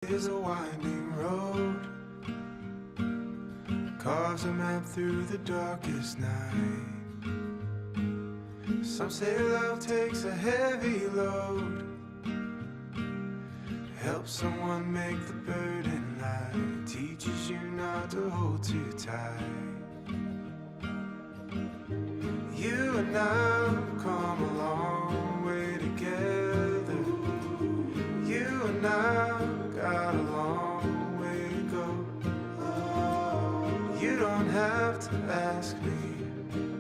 Is a winding road, carves a map through the darkest night. Some say love takes a heavy load, helps someone make the burden light, teaches you not to hold too tight. You and I have come a long way together. You and I got a long way to go. You don't have to ask me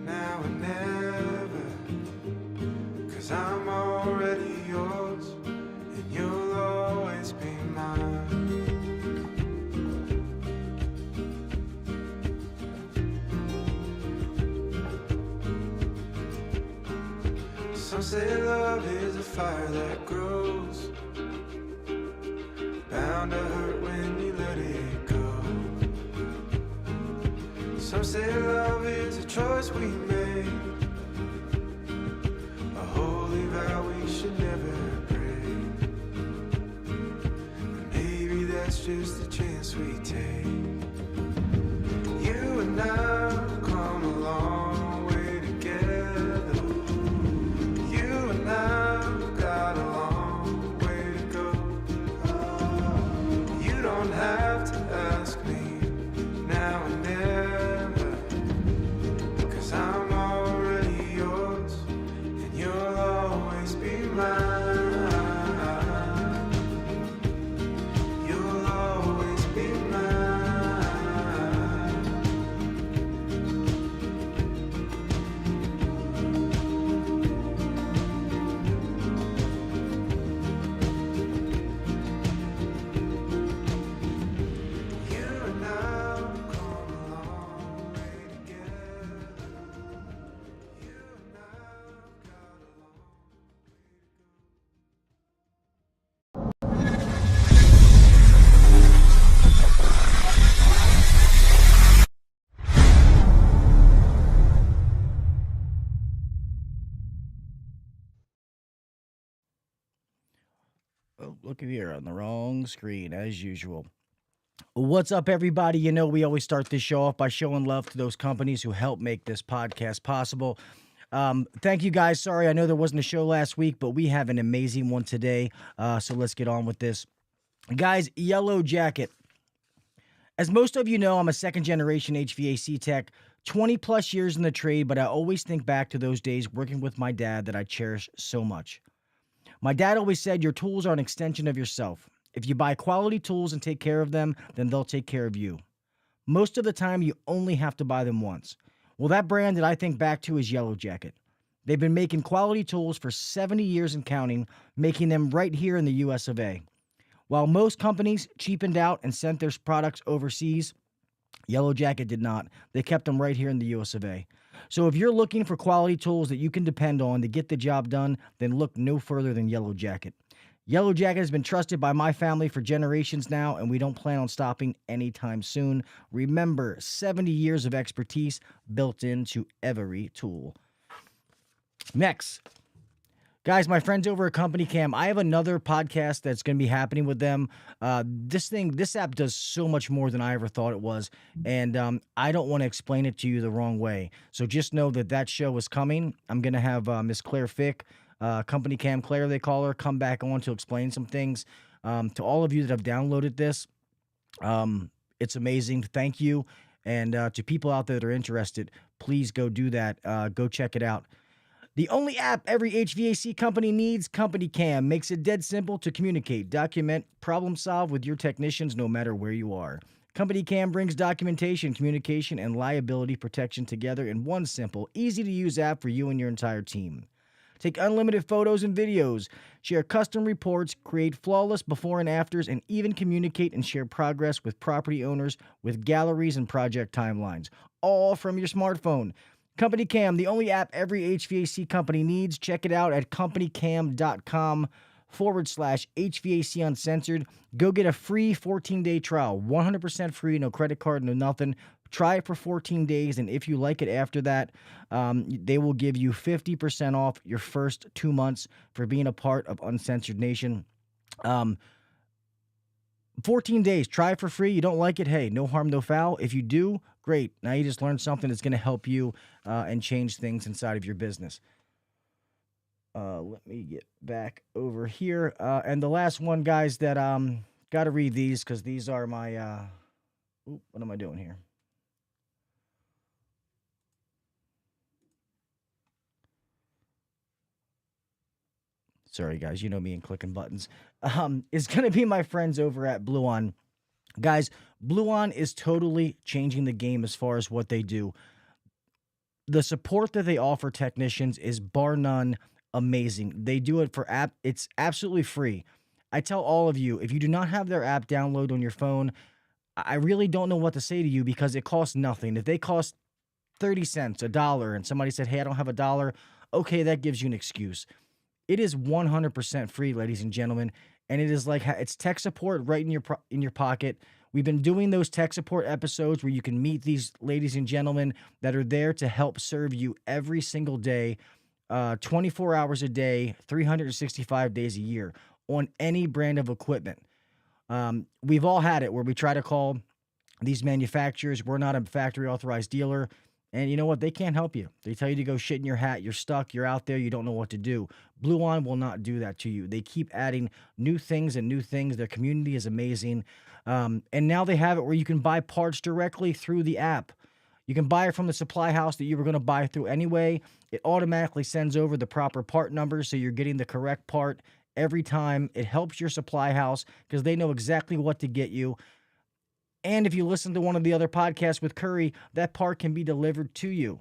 now and never, 'cause I'm already yours and you'll always be mine. Some say love is a fire that grows, bound to hurt when you let it go. Some say love is a choice we made, a holy vow we should never break. And maybe that's just the chance we take. You and I have come a long way together. You and I have got a long way to go. You don't have to ask me now and never, 'cause I'm already yours and you'll always be mine. You'll always be mine. You and I have come a long way together. You and I have got a long way Oh, look at here on the wrong screen as usual. What's up, everybody? You know, we always start this show off by showing love to those companies who help make this podcast possible. Thank you guys. Sorry, I know there wasn't a show last week, but we have an amazing one today. So let's get on with this. Guys, Yellow Jacket. As most of you know, I'm a second generation HVAC tech, 20 plus years in the trade, but I always think back to those days working with my dad that I cherish so much. My dad always said your tools are an extension of yourself. If you buy quality tools and take care of them, then they'll take care of you. Most of the time, you only have to buy them once. Well, that brand that I think back to is Yellow Jacket. They've been making quality tools for 70 years and counting, making them right here in the US of A. While most companies cheapened out and sent their products overseas, Yellow Jacket did not. They kept them right here in the US of A. So if you're looking for quality tools that you can depend on to get the job done, then look no further than Yellow Jacket. Yellow Jacket has been trusted by my family for generations now, and we don't plan on stopping anytime soon. Remember, 70 years of expertise built into every tool. Next. Guys, my friends over at Company Cam, I have another podcast that's going to be happening with them. This app does so much more than I ever thought it was, and I don't want to explain it to you the wrong way. So just know that show is coming. I'm going to have Miss Claire Fick, Company Cam Claire, they call her, come back on to explain some things. To all of you that have downloaded this, it's amazing. Thank you. And to people out there that are interested, please go do that. Go check it out. The only app every HVAC company needs, Company Cam, makes it dead simple to communicate, document, problem solve with your technicians no matter where you are. Company Cam brings documentation, communication, and liability protection together in one simple, easy-to-use app for you and your entire team. Take unlimited photos and videos, share custom reports, create flawless before and afters, and even communicate and share progress with property owners with galleries and project timelines, all from your smartphone. Company Cam, the only app every HVAC company needs. Check it out at companycam.com/HVAC Uncensored. Go get a free 14-day trial, 100% free, no credit card, no nothing. Try it for 14 days, and if you like it after that, they will give you 50% off your first 2 months for being a part of Uncensored Nation. 14 days. Try it for free. You don't like it? Hey, no harm, no foul. If you do, great. Now you just learned something that's going to help you and change things inside of your business. Let me get back over here. And the last one, guys, that got to read these because these are my what am I doing here? Sorry, guys. You know me and clicking buttons. Is going to be my friends over at Blue On. Guys, Blue On is totally changing the game as far as what they do. The support that they offer technicians is bar none amazing. They do it for it's absolutely free. I tell all of you, if you do not have their app download on your phone, I really don't know what to say to you because it costs nothing. If they cost 30 cents, $1, and somebody said, hey, I don't have $1, okay, that gives you an excuse. It is 100% free, ladies and gentlemen, and it is like it's tech support right in your pocket. We've been doing those tech support episodes where you can meet these ladies and gentlemen that are there to help serve you every single day, 24 hours a day, 365 days a year on any brand of equipment. We've all had it where we try to call these manufacturers. We're not a factory authorized dealer. And you know what? They can't help you. They tell you to go shit in your hat. You're stuck. You're out there. You don't know what to do. Blue On will not do that to you. They keep adding new things and new things. Their community is amazing. And now they have it where you can buy parts directly through the app. You can buy it from the supply house that you were going to buy through anyway. It automatically sends over the proper part numbers, so you're getting the correct part every time. It helps your supply house because they know exactly what to get you. And if you listen to one of the other podcasts with Curry, that part can be delivered to you.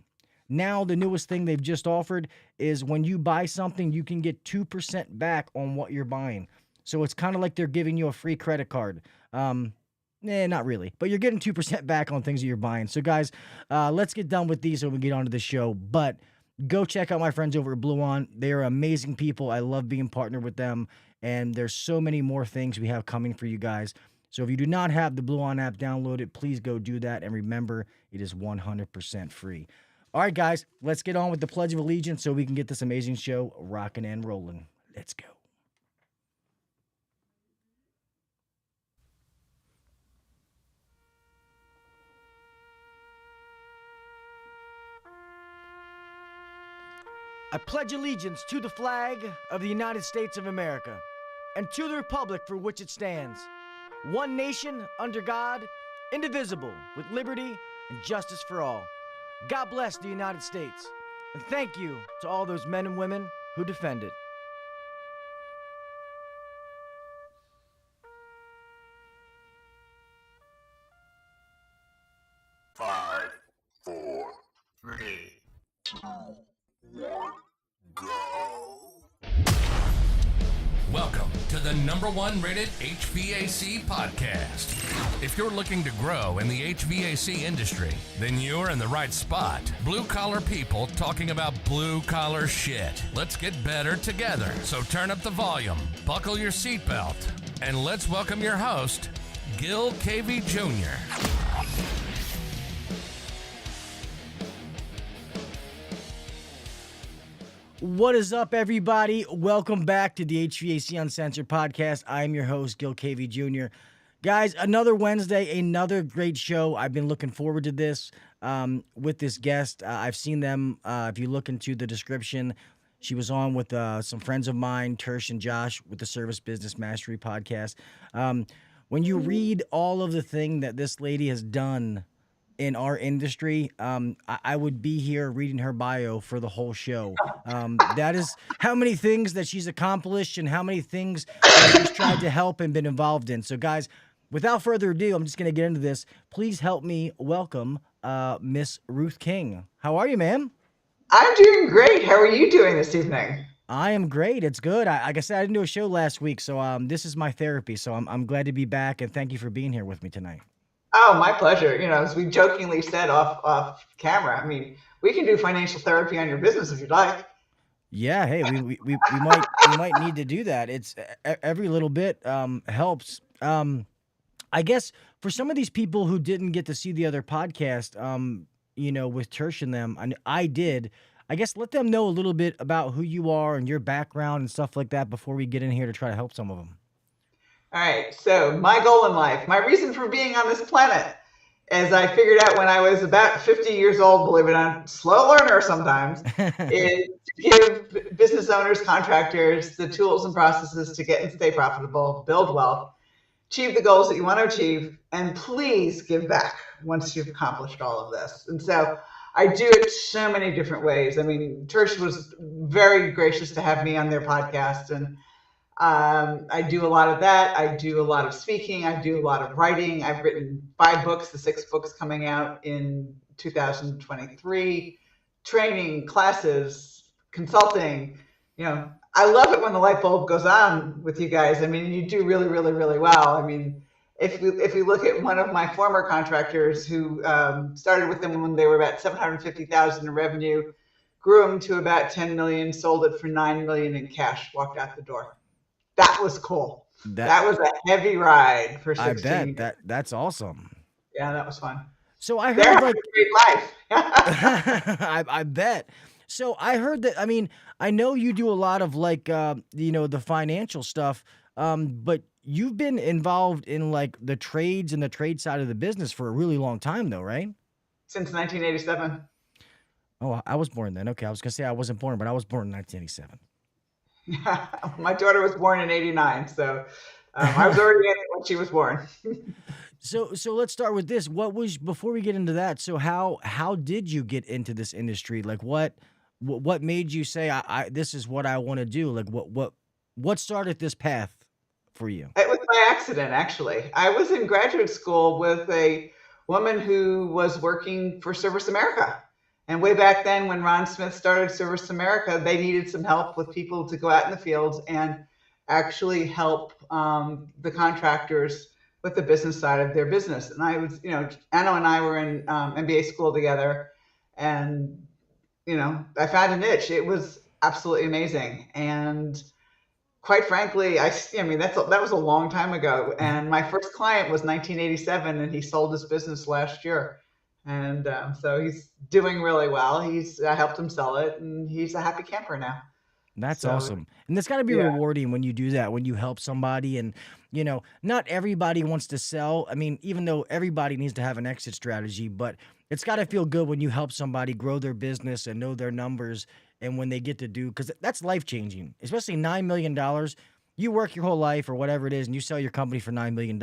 Now, the newest thing they've just offered is when you buy something, you can get 2% back on what you're buying. So it's kind of like they're giving you a free credit card. Not really, but you're getting 2% back on things that you're buying. So, guys, let's get done with these so we can get on to the show. But go check out my friends over at Blue On. They are amazing people. I love being partnered with them. And there's so many more things we have coming for you guys. So if you do not have the Blue On app downloaded, please go do that. And remember, it is 100% free. All right, guys, let's get on with the Pledge of Allegiance so we can get this amazing show rocking and rolling. Let's go. I pledge allegiance to the flag of the United States of America and to the republic for which it stands, one nation under God, indivisible, with liberty and justice for all. God bless the United States, and thank you to all those men and women who defend it. Five, four, three, two, one, go. Welcome to the #1 rated HVAC podcast. If you're looking to grow in the HVAC industry, then you're in the right spot. Blue collar people talking about blue collar shit. Let's get better together. So turn up the volume, buckle your seatbelt, and let's welcome your host, Gil KV Jr. What is up, everybody? Welcome back to the HVAC Uncensored podcast. I am your host, Gil KV Jr. Guys, another Wednesday, another great show. I've been looking forward to this with this guest. I've seen them. If you look into the description, she was on with some friends of mine, Tersh and Josh, with the Service Business Mastery podcast. When you read all of the thing that this lady has done in our industry, I would be here reading her bio for the whole show. That is how many things that she's accomplished and how many things that she's tried to help and been involved in. So, guys, without further ado, I'm just going to get into this. Please help me welcome Miss Ruth King. How are you, ma'am? I'm doing great. How are you doing this evening? I am great. It's good. Like I said, I didn't do a show last week, so this is my therapy. So I'm glad to be back, and thank you for being here with me tonight. Oh, my pleasure. You know, as we jokingly said off camera, I mean, we can do financial therapy on your business if you'd like. Yeah, hey, we might need to do that. It's every little bit helps. I guess for some of these people who didn't get to see the other podcast, with Tersh and them, I did. I guess let them know a little bit about who you are and your background and stuff like that before we get in here to try to help some of them. All right. So my goal in life, my reason for being on this planet, as I figured out when I was about 50 years old, believe it or not, slow learner sometimes, is to give business owners, contractors, the tools and processes to get and stay profitable, build wealth, achieve the goals that you want to achieve, and please give back once you've accomplished all of this. And so I do it so many different ways. I mean, Tersh was very gracious to have me on their podcast, and I do a lot of that. I do a lot of speaking. I do a lot of writing. I've written 5 books, the 6th book's coming out in 2023. Training, classes, consulting. You know, I love it when the light bulb goes on with you guys. I mean, you do really, really, really well. I mean, if we look at one of my former contractors who started with them when they were about 750,000 in revenue, grew them to about 10 million, sold it for 9 million in cash, walked out the door. That was cool. That was a heavy ride for 16 I years. bet that's awesome. Yeah, that was fun. So I They're heard having like a great life. I bet. So I heard that. I mean, I know you do a lot of like the financial stuff, but you've been involved in like the trades and the trade side of the business for a really long time, though, right? Since 1987. Oh, I was born then. Okay, I was gonna say I wasn't born, but I was born in 1987. My daughter was born in 89, so I was already in it when she was born. So let's start with this. What was before we get into that? So how did you get into this industry? Like what made you say I this is what I want to do? Like what started this path for you? It was by accident, actually. I was in graduate school with a woman who was working for Service America. And way back then, when Ron Smith started Service America, they needed some help with people to go out in the fields and actually help the contractors with the business side of their business. And I was, Anna and I were in MBA school together, and, I found a niche. It was absolutely amazing. And quite frankly, I mean, that was a long time ago. And my first client was 1987, and he sold his business last year. And so he's doing really well. I helped him sell it, and he's a happy camper now. That's So, awesome. And it's got to be yeah. rewarding when you do that, when you help somebody. And, not everybody wants to sell. I mean, even though everybody needs to have an exit strategy, but it's got to feel good when you help somebody grow their business and know their numbers. And when they get to do, because that's life changing, especially $9 million. You work your whole life or whatever it is, and you sell your company for $9 million.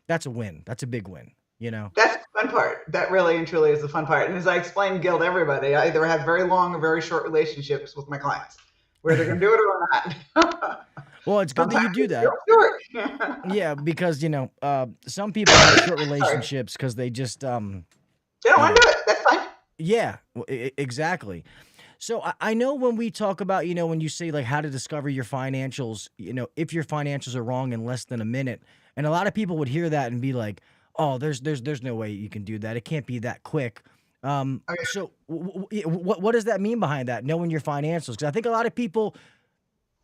That's a win. That's a big win, That's the fun part. That really and truly is the fun part. And as I explain, Gil, to everybody, I either have very long or very short relationships with my clients, where they're going to do it or not. Well, it's good that you Sometimes do it's that. real short. Yeah, because some people have short relationships because they just They don't want to do it. That's fine. yeah, exactly. So I know when we talk about, when you say like how to discover your financials, if your financials are wrong in less than a minute, and a lot of people would hear that and be like, oh, there's no way you can do that. It can't be that quick. Okay. So what does that mean behind that? Knowing your financials? Because I think a lot of people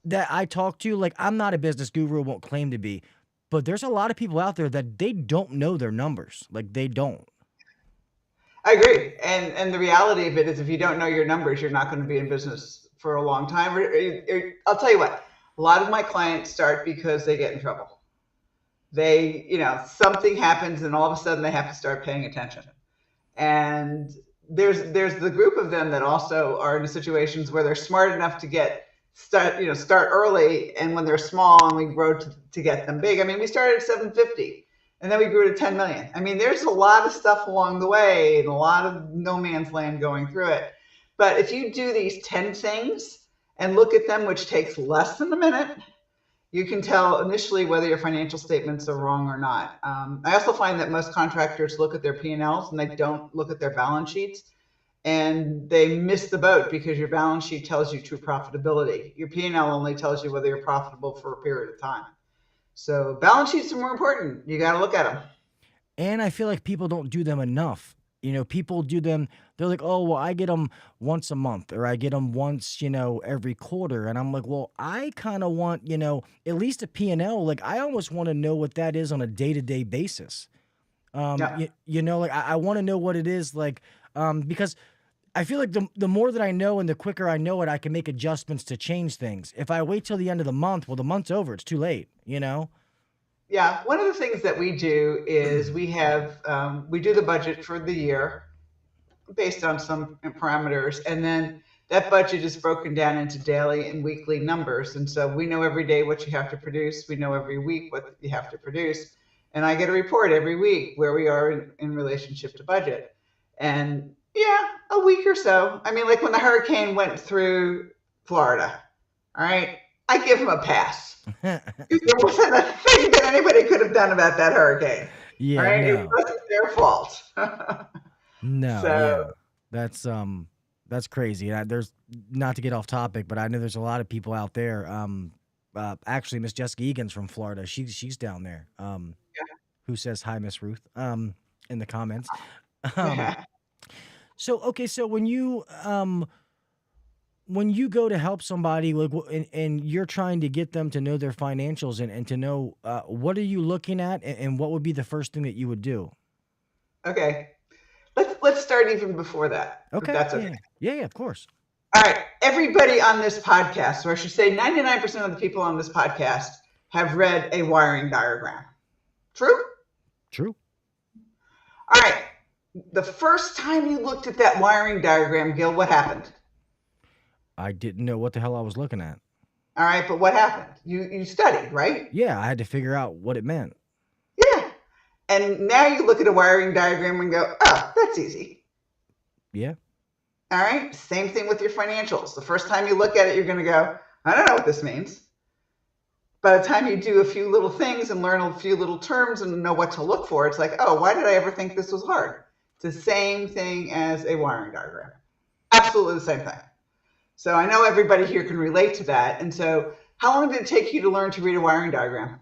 that I talk to, like I'm not a business guru, won't claim to be, but there's a lot of people out there that they don't know their numbers. Like they don't. I agree. And the reality of it is, if you don't know your numbers, you're not going to be in business for a long time. I'll tell you what, a lot of my clients start because they get in trouble. They, something happens and all of a sudden they have to start paying attention. And there's the group of them that also are in situations where they're smart enough to start early, and when they're small and we grow to get them big. I mean, we started at 750 and then we grew to 10 million. I mean, there's a lot of stuff along the way and a lot of no man's land going through it. But if you do these 10 things and look at them, which takes less than a minute, you can tell initially whether your financial statements are wrong or not. I also find that most contractors look at their P&Ls and they don't look at their balance sheets, and they miss the boat because your balance sheet tells you true profitability. Your P&L only tells you whether you're profitable for a period of time. So balance sheets are more important. You got to look at them. And I feel like people don't do them enough. People do them. They're like, oh, well, I get them once a month, or I get them once, every quarter. And I'm like, well, I kind of want, at least a P&L. Like, I almost want to know what that is on a day-to-day basis. Yeah. Like I want to know what it is, like, because I feel like the more that I know and the quicker I know it, I can make adjustments to change things. If I wait till the end of the month, well, the month's over. It's too late, yeah, one of the things that we do is we do the budget for the year based on some parameters, and then that budget is broken down into daily and weekly numbers. And so we know every day what you have to produce. We know every week what you have to produce. And I get a report every week where we are in relationship to budget. And yeah, a week or so. I mean, like when the hurricane went through Florida, all right, I give them a pass. There wasn't a thing that anybody could have done about that hurricane. All Yeah, right, it no. wasn't their fault. No, So yeah. That's crazy. There's not to get off topic, but I know there's a lot of people out there. Actually, Miss Jessica Egan's from Florida. She's down there. Who says hi, Miss Ruth? In the comments. Um, yeah. so okay, so when you go to help somebody, like, and you're trying to get them to know their financials and to know what are you looking at, and what would be the first thing that you would do? Okay. Let's start even before that, if Okay, that's yeah, okay. yeah, of course. All right. Everybody on this podcast, or I should say 99% of the people on this podcast, have read a wiring diagram. True? True. All right. The first time you looked at that wiring diagram, Gil, what happened? I didn't know what the hell I was looking at. All right, but what happened? You studied, right? Yeah, I had to figure out what it meant. Yeah. And now you look at a wiring diagram and go, oh, that's easy. Yeah. All right. Same thing with your financials. The first time you look at it, you're going to go, I don't know what this means. By the time you do a few little things and learn a few little terms and know what to look for, it's like, oh, why did I ever think this was hard? It's the same thing as a wiring diagram. Absolutely the same thing. So I know everybody here can relate to that. And so how long did it take you to learn to read a wiring diagram?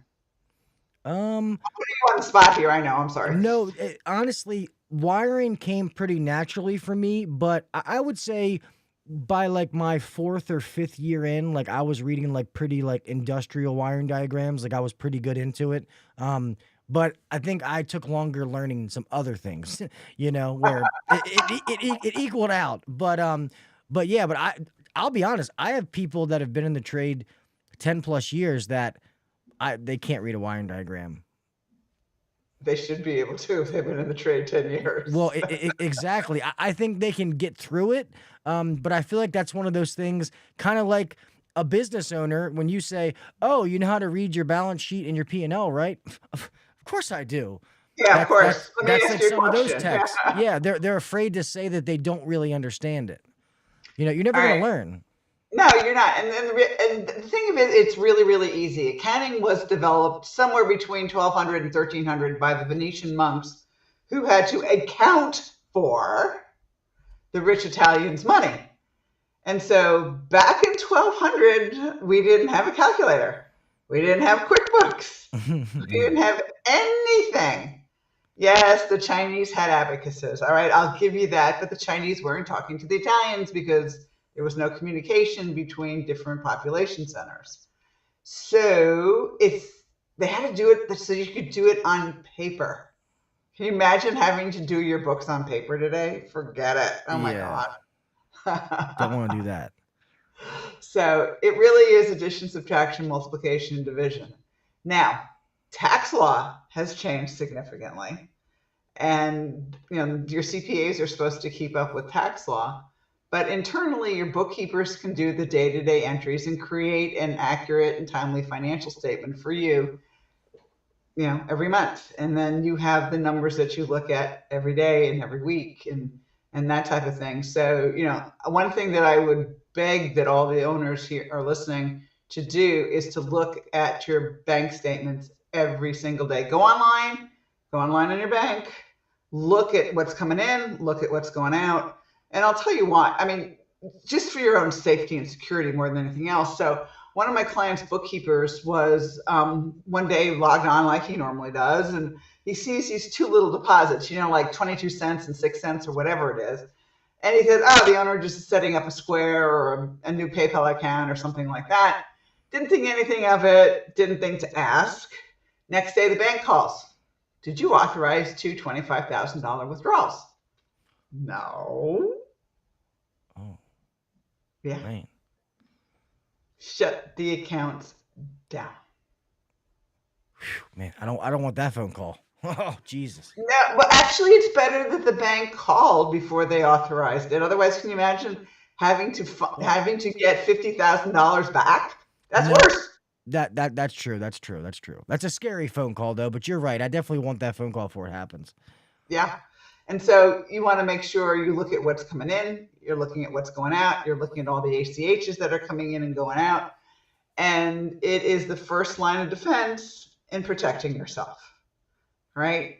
Um, I'm putting you on the spot here. I know. I'm sorry. no, honestly, wiring came pretty naturally for me, but I would say by like my 4th or 5th year in, like I was reading like pretty like industrial wiring diagrams, like I was pretty good into it. But I think I took longer learning some other things, where it equaled out. But yeah, but I'll be honest, I have people that have been in the trade 10 plus years that they can't read a wiring diagram. They should be able to if they've been in the trade 10 years. Well, exactly. I think they can get through it, but I feel like that's one of those things, kind of like a business owner, when you say, "Oh, you know how to read your balance sheet and your P&L, right?" Of course I do. Yeah, of course. Let me That's ask like you a some of those question. texts. Yeah, they're afraid to say that they don't really understand it. You're never All gonna right. learn. No, you're not. And the thing of it, it's really, really easy. Accounting was developed somewhere between 1200 and 1300 by the Venetian monks who had to account for the rich Italians' money. And so back in 1200, we didn't have a calculator. We didn't have QuickBooks. We didn't have anything. Yes, the Chinese had abacuses. All right, I'll give you that. But the Chinese weren't talking to the Italians because there was no communication between different population centers. So they had to do it so you could do it on paper. Can you imagine having to do your books on paper today? Forget it. Oh my Yeah. God. Don't want to do that. So it really is addition, subtraction, multiplication, and division. Now, tax law has changed significantly. And your CPAs are supposed to keep up with tax law. But internally, your bookkeepers can do the day-to-day entries and create an accurate and timely financial statement for you, every month. And then you have the numbers that you look at every day and every week and that type of thing. So, one thing that I would beg that all the owners here are listening to do is to look at your bank statements every single day. Go online on your bank, look at what's coming in, look at what's going out. And I'll tell you what, just for your own safety and security more than anything else. So one of my clients' bookkeepers was one day logged on like he normally does, and he sees these two little deposits, like 22 cents and 6 cents or whatever it is. And he said, oh, the owner just is setting up a Square or a new PayPal account or something like that. Didn't think anything of it, didn't think to ask. Next day, the bank calls. Did you authorize two $25,000 withdrawals? No. Oh, Yeah. man. Shut the accounts down. Man, I don't want that phone call. Oh, Jesus. No, but actually, it's better that the bank called before they authorized it. Otherwise, can you imagine having to get $50,000 back? That's No, worse. that's true. That's true. That's true. That's a scary phone call though, but you're right. I definitely want that phone call before it happens. Yeah. And so you want to make sure you look at what's coming in, you're looking at what's going out, you're looking at all the ACHs that are coming in and going out. And it is the first line of defense in protecting yourself, right?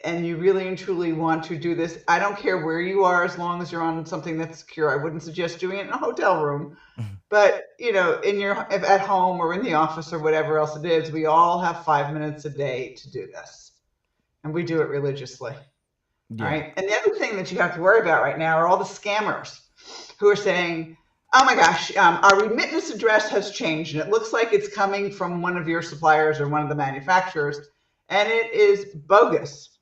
And you really and truly want to do this. I don't care where you are, as long as you're on something that's secure. I wouldn't suggest doing it in a hotel room, but at home or in the office or whatever else it is, we all have 5 minutes a day to do this, and we do it religiously. Yeah. All right. And the other thing that you have to worry about right now are all the scammers who are saying, oh my gosh, our remittance address has changed and it looks like it's coming from one of your suppliers or one of the manufacturers, and it is bogus.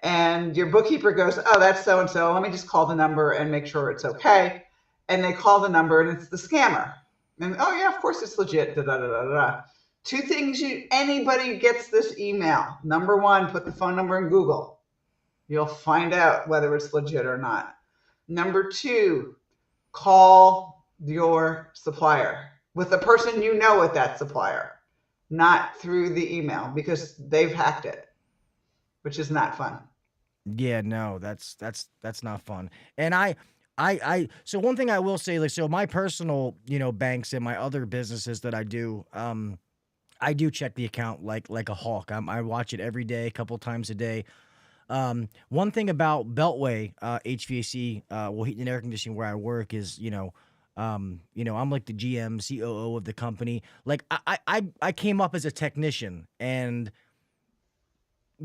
And your bookkeeper goes, oh, that's so-and-so. Let me just call the number and make sure it's okay. And they call the number and it's the scammer. And, oh yeah, of course it's legit. Da, da, da, da, da. Two things anybody gets this email. Number one, put the phone number in Google. You'll find out whether it's legit or not. Number two, call your supplier with the person you know at that supplier, not through the email, because they've hacked it, which is not fun. Yeah, no, that's not fun. And so one thing I will say, like, so my personal, banks and my other businesses that I do check the account like a hawk. I watch it every day, a couple times a day. One thing about Beltway HVAC, heat and air conditioning where I work is, I'm like the GM, COO of the company. Like I came up as a technician and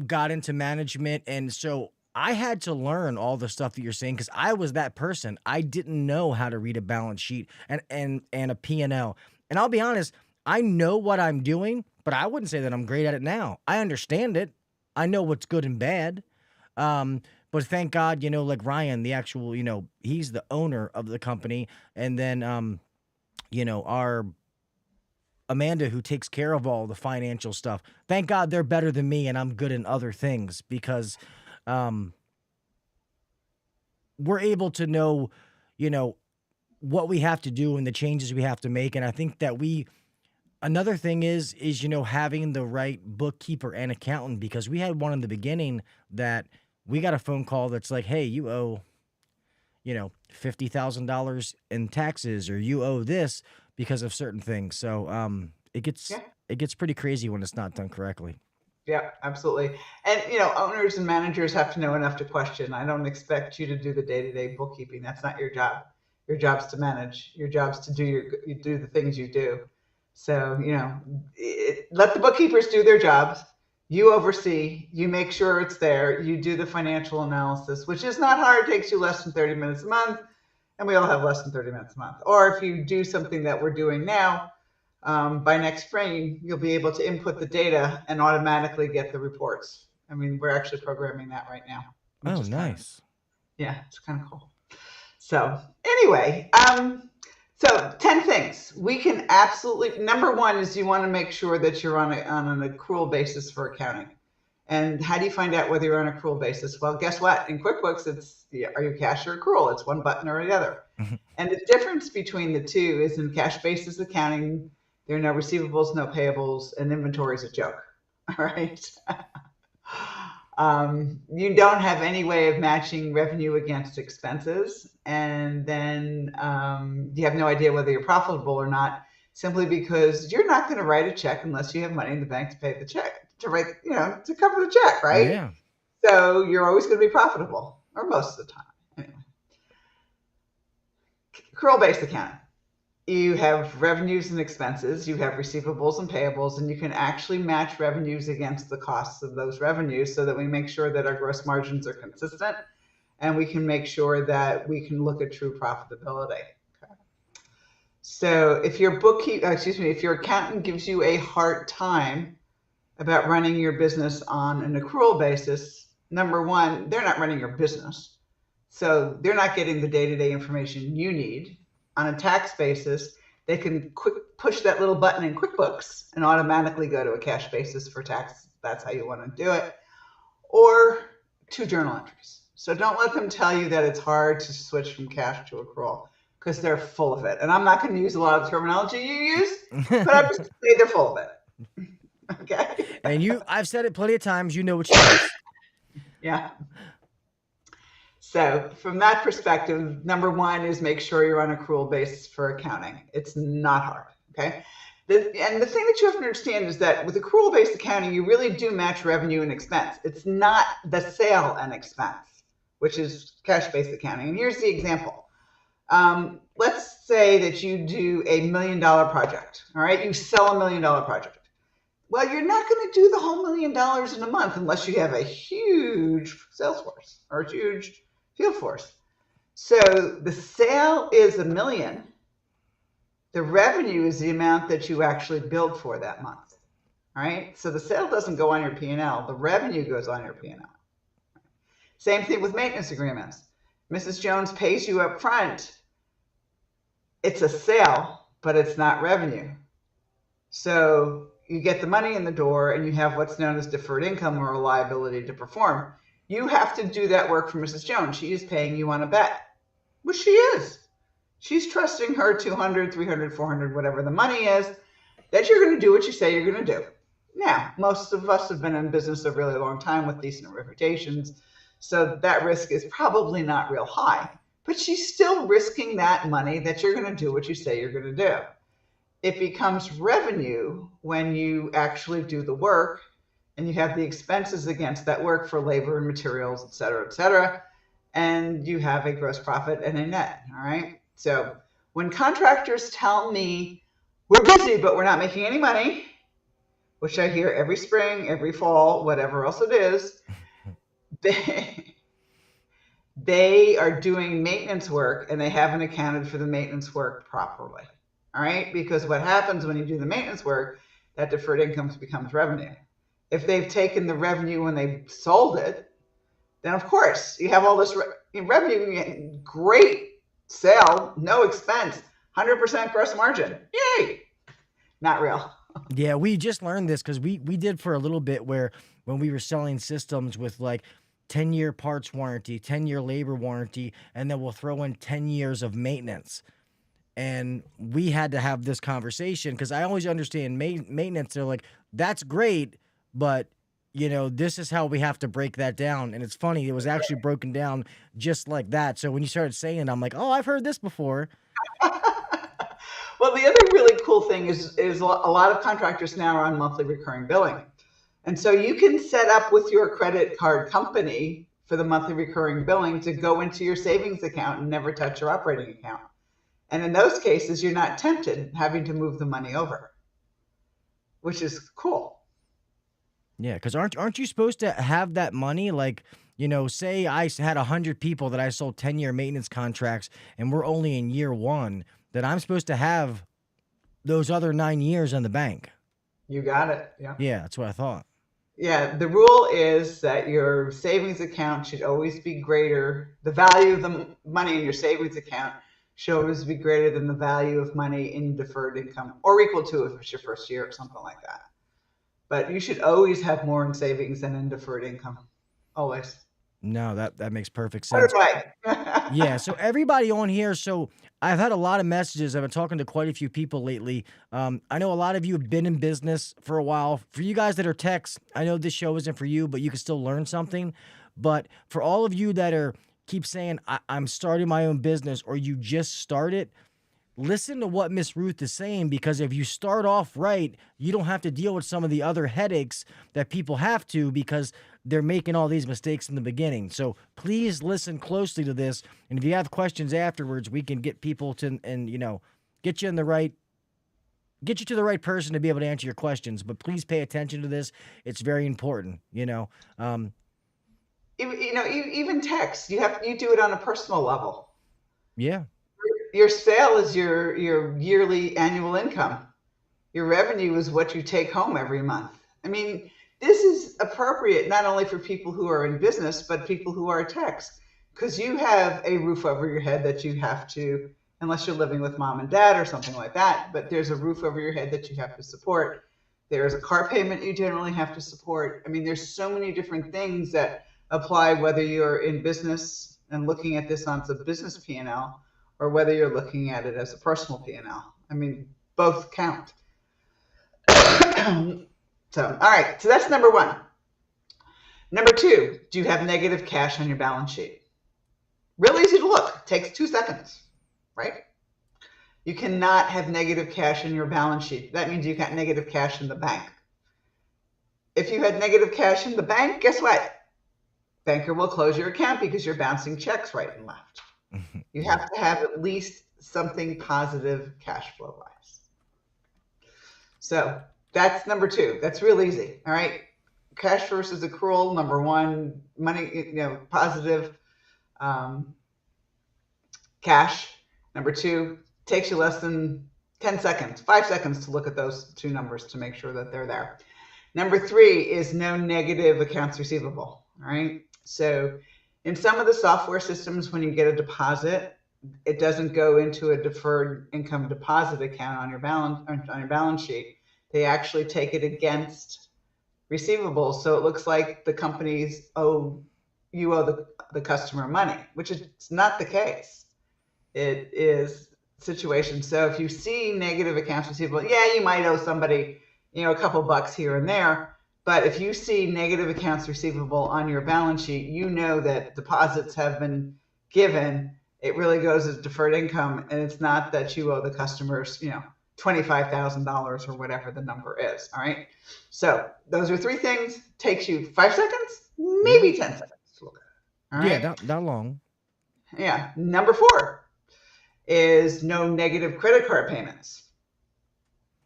got into management, and so I had to learn all the stuff that you're saying because I was that person. I didn't know how to read a balance sheet and a P&L. And I'll be honest, I know what I'm doing, but I wouldn't say that I'm great at it now. I understand it. I know what's good and bad. But thank God, like Ryan, the actual, he's the owner of the company. And then, our Amanda, who takes care of all the financial stuff. Thank God they're better than me and I'm good in other things because we're able to know, what we have to do and the changes we have to make. And I think that another thing is, having the right bookkeeper and accountant, because we had one in the beginning that we got a phone call that's like, hey, you owe, $50,000 in taxes, or you owe this because of certain things. So it gets pretty crazy when it's not done correctly. Yeah, absolutely. And owners and managers have to know enough to question. I don't expect you to do the day-to-day bookkeeping. That's not your job. Your job's to manage. Your job's to do the things you do. So let the bookkeepers do their jobs. You oversee. You make sure it's there. You do the financial analysis, which is not hard. It takes you less than 30 minutes a month. And we all have less than 30 minutes a month. Or if you do something that we're doing now, by next spring, you'll be able to input the data and automatically get the reports. I mean, we're actually programming that right now. Oh, nice. It's kind of cool. So anyway, so 10 things. We can absolutely, number one is you want to make sure that you're on an accrual basis for accounting. And how do you find out whether you're on an accrual basis? Well, guess what? In QuickBooks, are you cash or accrual? It's one button or the other. And the difference between the two is in cash basis accounting, there are no receivables, no payables, and inventory is a joke. All right. You don't have any way of matching revenue against expenses. And then you have no idea whether you're profitable or not, simply because you're not going to write a check unless you have money in the bank to pay the check, to cover the check, right? Yeah. So you're always going to be profitable, or most of the time. Anyway. Accrual-based accounting. You have revenues and expenses, you have receivables and payables, and you can actually match revenues against the costs of those revenues so that we make sure that our gross margins are consistent, and we can make sure that we can look at true profitability. Okay. So if your accountant gives you a hard time about running your business on an accrual basis, number one, they're not running your business. So they're not getting the day-to-day information you need. On a tax basis, they can push that little button in QuickBooks and automatically go to a cash basis for tax. If that's how you want to do it. Or 2 journal entries. So don't let them tell you that it's hard to switch from cash to accrual, because they're full of it. And I'm not going to use a lot of the terminology you use, but I'm just going to say they're full of it. Okay? And I've said it plenty of times. You know what you mean. Yeah. So from that perspective, number 1 is make sure you're on accrual basis for accounting. It's not hard, okay? And the thing that you have to understand is that with accrual-based accounting, you really do match revenue and expense. It's not the sale and expense, which is cash-based accounting. And here's the example. Let's say that you do $1 million project, all right? You sell $1 million project. Well, you're not going to do the whole $1 million in a month unless you have a huge sales force or a huge field force. So the sale is $1 million. The revenue is the amount that you actually billed for that month. All right. So the sale doesn't go on your P&L. The revenue goes on your P&L. Same thing with maintenance agreements. Mrs. Jones pays you up front. It's a sale, but it's not revenue. So you get the money in the door and you have what's known as deferred income or a liability to perform. You have to do that work for Mrs. Jones. She is paying you on a bet, which she is. She's trusting her 200, 300, 400, whatever the money is, that you're going to do what you say you're going to do. Now, most of us have been in business a really long time with decent reputations, so that risk is probably not real high. But she's still risking that money that you're going to do what you say you're going to do. It becomes revenue when you actually do the work and you have the expenses against that work for labor and materials, et cetera, and you have a gross profit and a net, all right? So when contractors tell me, we're busy, but we're not making any money, which I hear every spring, every fall, whatever else it is, they are doing maintenance work and they haven't accounted for the maintenance work properly, all right? Because what happens when you do the maintenance work, that deferred income becomes revenue. If they've taken the revenue when they sold it, then of course you have all this revenue, great sale, no expense, 100% gross margin. Yay! Not real. Yeah, we just learned this because we did for a little bit where when we were selling systems with like 10-year parts warranty, 10-year labor warranty, and then we'll throw in 10 years of maintenance. And we had to have this conversation because I always understand maintenance. They're like, that's great, but you know, this is how we have to break that down. And it's funny, it was actually broken down just like that. So when you started saying it, I'm like, oh, I've heard this before. Well, the other really cool thing is a lot of contractors now are on monthly recurring billing. And so you can set up with your credit card company for the monthly recurring billing to go into your savings account and never touch your operating account. And in those cases, you're not tempted having to move the money over, which is cool. Yeah, because aren't you supposed to have that money? Like, you know, say I had 100 people that I sold 10-year maintenance contracts and we're only in year 1, that I'm supposed to have those other 9 years in the bank. You got it. Yeah. Yeah, that's what I thought. Yeah, the rule is that your savings account should always be greater. The value of the money in your savings account should always be greater than the value of money in deferred income, or equal to if it's your first year or something like that. But you should always have more in savings than in deferred income. Always. No, that makes perfect sense. Right. Yeah, so everybody on here, so I've had a lot of messages. I've been talking to quite a few people lately. I know a lot of you have been in business for a while. For you guys that are techs, I know this show isn't for you, but you can still learn something. But for all of you that keep saying, I'm starting my own business, or you just started, listen to what Miss Ruth is saying, because if you start off right, you don't have to deal with some of the other headaches that people have to because they're making all these mistakes in the beginning. So please listen closely to this. And if you have questions afterwards, we can get people to, and you know, get you to the right person to be able to answer your questions. But please pay attention to this. It's very important, you know. Even text, you do it on a personal level. Yeah. Your sale is your yearly annual income. Your revenue is what you take home every month. I mean, this is appropriate not only for people who are in business, but people who are techs, because you have a roof over your head that you have to unless you're living with mom and dad or something like that, but there's a roof over your head that you have to support. There's a car payment you generally have to support. I mean, there's so many different things that apply whether you're in business and looking at this on the business P&L or whether you're looking at it as a personal P&L. I mean, both count. So, all right, so that's number one. Number two, do you have negative cash on your balance sheet? Real easy to look, takes 2 seconds, right? You cannot have negative cash in your balance sheet. That means you got negative cash in the bank. If you had negative cash in the bank, guess what? Banker will close your account because you're bouncing checks right and left. You have to have at least something positive cash flow wise. So that's number two. That's real easy. All right. Cash versus accrual. Number one, money, positive cash. Number two, takes you less than 10 seconds, 5 seconds to look at those two numbers to make sure that they're there. Number three is no negative accounts receivable. All right. So in some of the software systems, when you get a deposit, it doesn't go into a deferred income deposit account on your balance sheet. They actually take it against receivables. So it looks like the companies owe the customer money, which is not the case. It is situation. So if you see negative accounts receivable, yeah, you might owe somebody, a couple bucks here and there. But if you see negative accounts receivable on your balance sheet, you know that deposits have been given. It really goes as deferred income, and it's not that you owe the customers, $25,000 or whatever the number is. All right. So those are three things. Takes you 5 seconds, maybe 10 seconds to look at it. All right. Yeah, not long. Yeah. Number four is no negative credit card payments.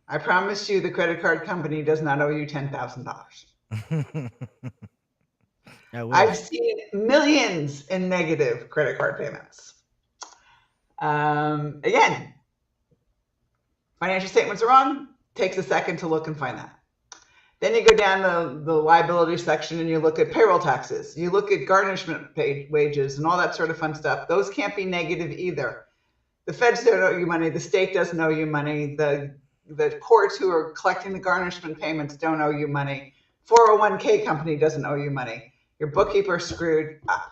I promise you the credit card company does not owe you $10,000. I've seen millions in negative credit card payments. Again, financial statements are wrong. Takes a second to look and find that. Then you go down the liability section and you look at payroll taxes. You look at garnishment paid wages and all that sort of fun stuff. Those can't be negative either. The feds don't owe you money. The state doesn't owe you money. The courts who are collecting the garnishment payments don't owe you money. 401k company doesn't owe you money. Your bookkeeper screwed up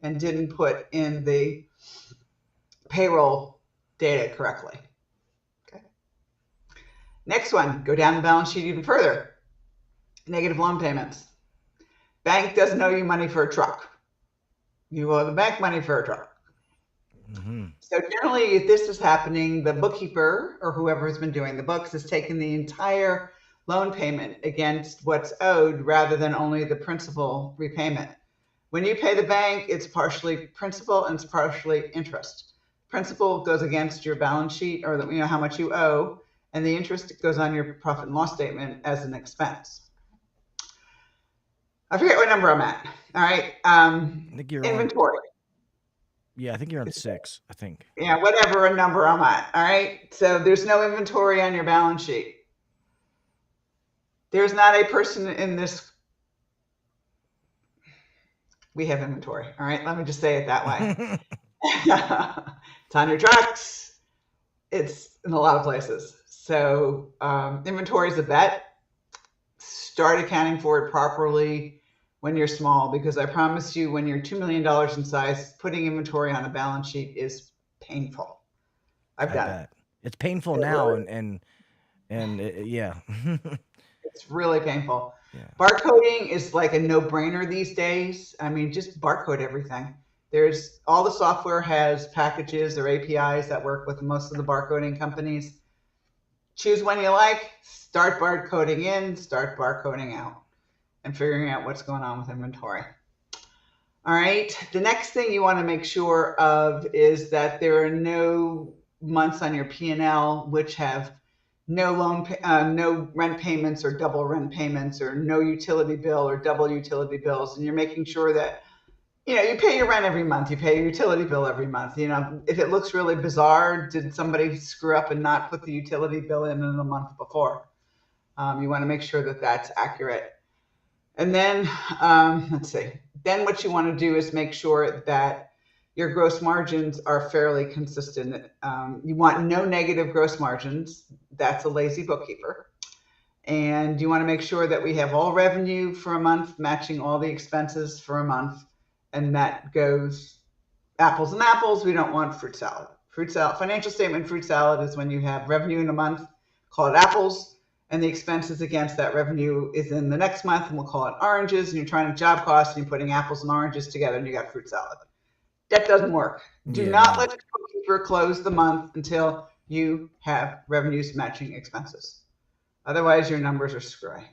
and didn't put in the payroll data correctly. Okay. Next one, go down the balance sheet even further. Negative loan payments. Bank doesn't owe you money for a truck. You owe the bank money for a truck. Mm-hmm. So generally, if this is happening, the bookkeeper or whoever has been doing the books is taking the entire loan payment against what's owed rather than only the principal repayment. When you pay the bank, it's partially principal and it's partially interest. Principal goes against your balance sheet or how much you owe, and the interest goes on your profit and loss statement as an expense. I forget what number I'm at. All right. I think you're inventory. Yeah, I think you're on 6, I think. Yeah, whatever number I'm at. All right. So there's no inventory on your balance sheet. There's not a person in this. We have inventory. All right. Let me just say it that way. It's on your trucks. It's in a lot of places. So inventory is a bet. Start accounting for it properly when you're small, because I promise you, when you're $2 million in size, putting inventory on a balance sheet is painful. I've done it. It's painful now, and yeah. It's really painful. Yeah. Barcoding is like a no-brainer these days. I mean, just barcode everything. There's all the software has packages or APIs that work with most of the barcoding companies. Choose one you like, start barcoding in, start barcoding out, and figuring out what's going on with inventory. All right. The next thing you want to make sure of is that there are no months on your P&L which have no rent payments or double rent payments, or no utility bill or double utility bills. And you're making sure that, you pay your rent every month, you pay your utility bill every month. If it looks really bizarre, did somebody screw up and not put the utility bill in the month before? You want to make sure that that's accurate. And then, let's see. Then what you want to do is make sure that your gross margins are fairly consistent. You want no negative gross margins. That's a lazy bookkeeper. And you want to make sure that we have all revenue for a month matching all the expenses for a month. And that goes apples and apples. We don't want fruit salad. Fruit salad, financial statement fruit salad is when you have revenue in a month, call it apples, and the expenses against that revenue is in the next month, and we'll call it oranges, and you're trying to job cost, and you're putting apples and oranges together, and you got fruit salad. That doesn't work. Do not let your bookkeeper close the month until you have revenues matching expenses. Otherwise, your numbers are screwy.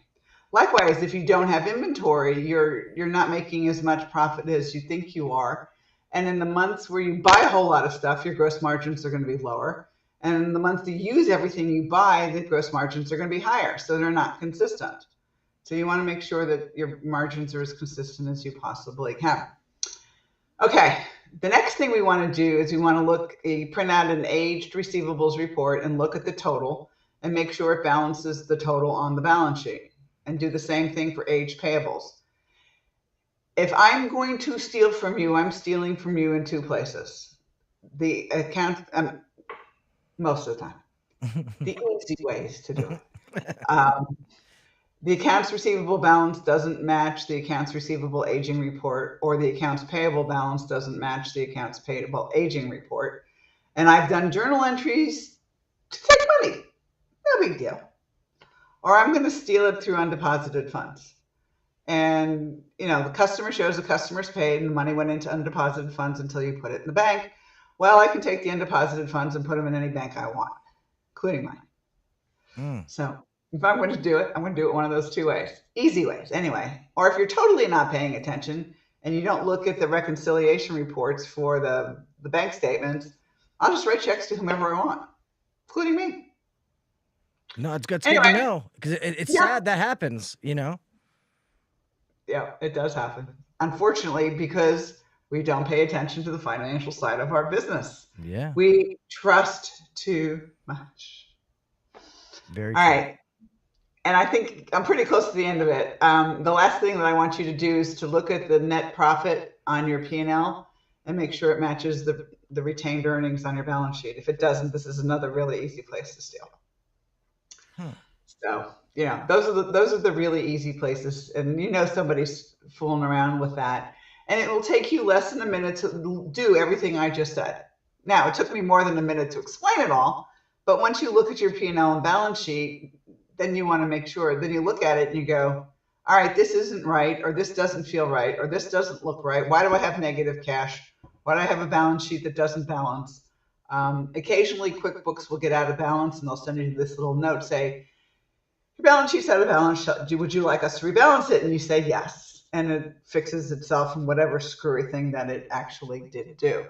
Likewise, if you don't have inventory, you're not making as much profit as you think you are. And in the months where you buy a whole lot of stuff, your gross margins are going to be lower. And in the months you use everything you buy, the gross margins are going to be higher. So they're not consistent. So you want to make sure that your margins are as consistent as you possibly can. Okay, the next thing we want to do is we want to print out an aged receivables report and look at the total and make sure it balances the total on the balance sheet. And do the same thing for aged payables. If I'm going to steal from you, I'm stealing from you in two places. The account, most of the time, the easy ways to do it. The accounts receivable balance doesn't match the accounts receivable aging report, or the accounts payable balance doesn't match the accounts payable aging report. And I've done journal entries to take money. No big deal. Or I'm going to steal it through undeposited funds. And, the customer shows the customer's paid and the money went into undeposited funds until you put it in the bank. Well, I can take the undeposited funds and put them in any bank I want, including mine. So if I'm going to do it, I'm going to do it one of those two ways. Easy ways, anyway. Or if you're totally not paying attention and you don't look at the reconciliation reports for the bank statements, I'll just write checks to whomever I want, including me. No, it's good to know, because it's sad that happens, Yeah, it does happen. Unfortunately, because we don't pay attention to the financial side of our business. Yeah. We trust too much. Very All true. right. And I think I'm pretty close to the end of it. The last thing that I want you to do is to look at the net profit on your P&L and make sure it matches the retained earnings on your balance sheet. If it doesn't, this is another really easy place to steal. So, those are the really easy places, and somebody's fooling around with that, and it will take you less than a minute to do everything I just said. Now, it took me more than a minute to explain it all, but once you look at your P&L and balance sheet, then you want to make sure, then you look at it and you go, all right, this isn't right, or this doesn't feel right, or this doesn't look right. Why do I have negative cash? Why do I have a balance sheet that doesn't balance? Occasionally, QuickBooks will get out of balance, and they'll send you this little note, say, your balance sheet's out of balance. Would you like us to rebalance it? And you say yes. And it fixes itself from whatever screwy thing that it actually did do.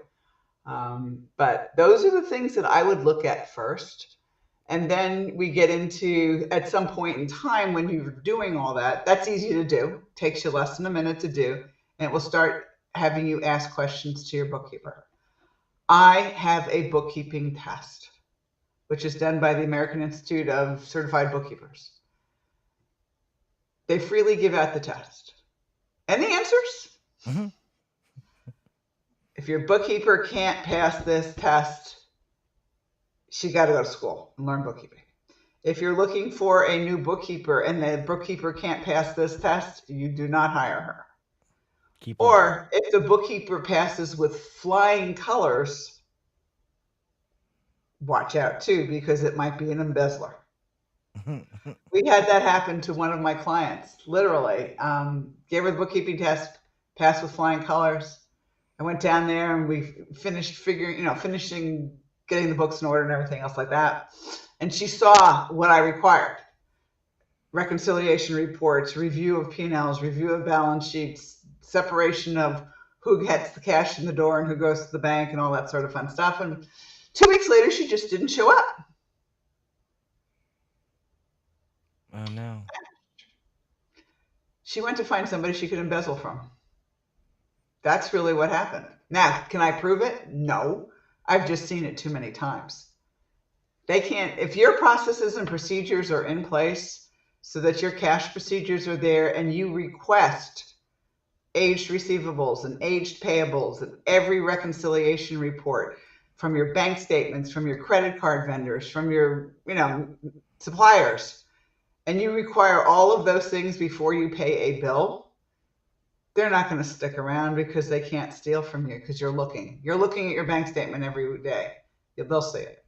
But those are the things that I would look at first. And then we get into, at some point in time when you're doing all that, that's easy to do. Takes you less than a minute to do. And it will start having you ask questions to your bookkeeper. I have a bookkeeping test, which is done by the American Institute of Certified Bookkeepers. They freely give out the test. And the answers? Mm-hmm. If your bookkeeper can't pass this test, she got to go to school and learn bookkeeping. If you're looking for a new bookkeeper and the bookkeeper can't pass this test, you do not hire her. Or if the bookkeeper passes with flying colors, watch out too, because it might be an embezzler. We had that happen to one of my clients, literally. Gave her the bookkeeping test, passed with flying colors. I went down there and we finished finishing getting the books in order and everything else like that. And she saw what I required. Reconciliation reports, review of P&Ls, review of balance sheets, separation of who gets the cash in the door and who goes to the bank and all that sort of fun stuff. And 2 weeks later, she just didn't show up. Oh, no. She went to find somebody she could embezzle from. That's really what happened. Now, can I prove it? No. I've just seen it too many times. They can't, if your processes and procedures are in place so that your cash procedures are there and you request aged receivables and aged payables and every reconciliation report from your bank statements, from your credit card vendors, from your, suppliers, and you require all of those things before you pay a bill, they're not going to stick around because they can't steal from you because you're looking. You're looking at your bank statement every day. They'll see it.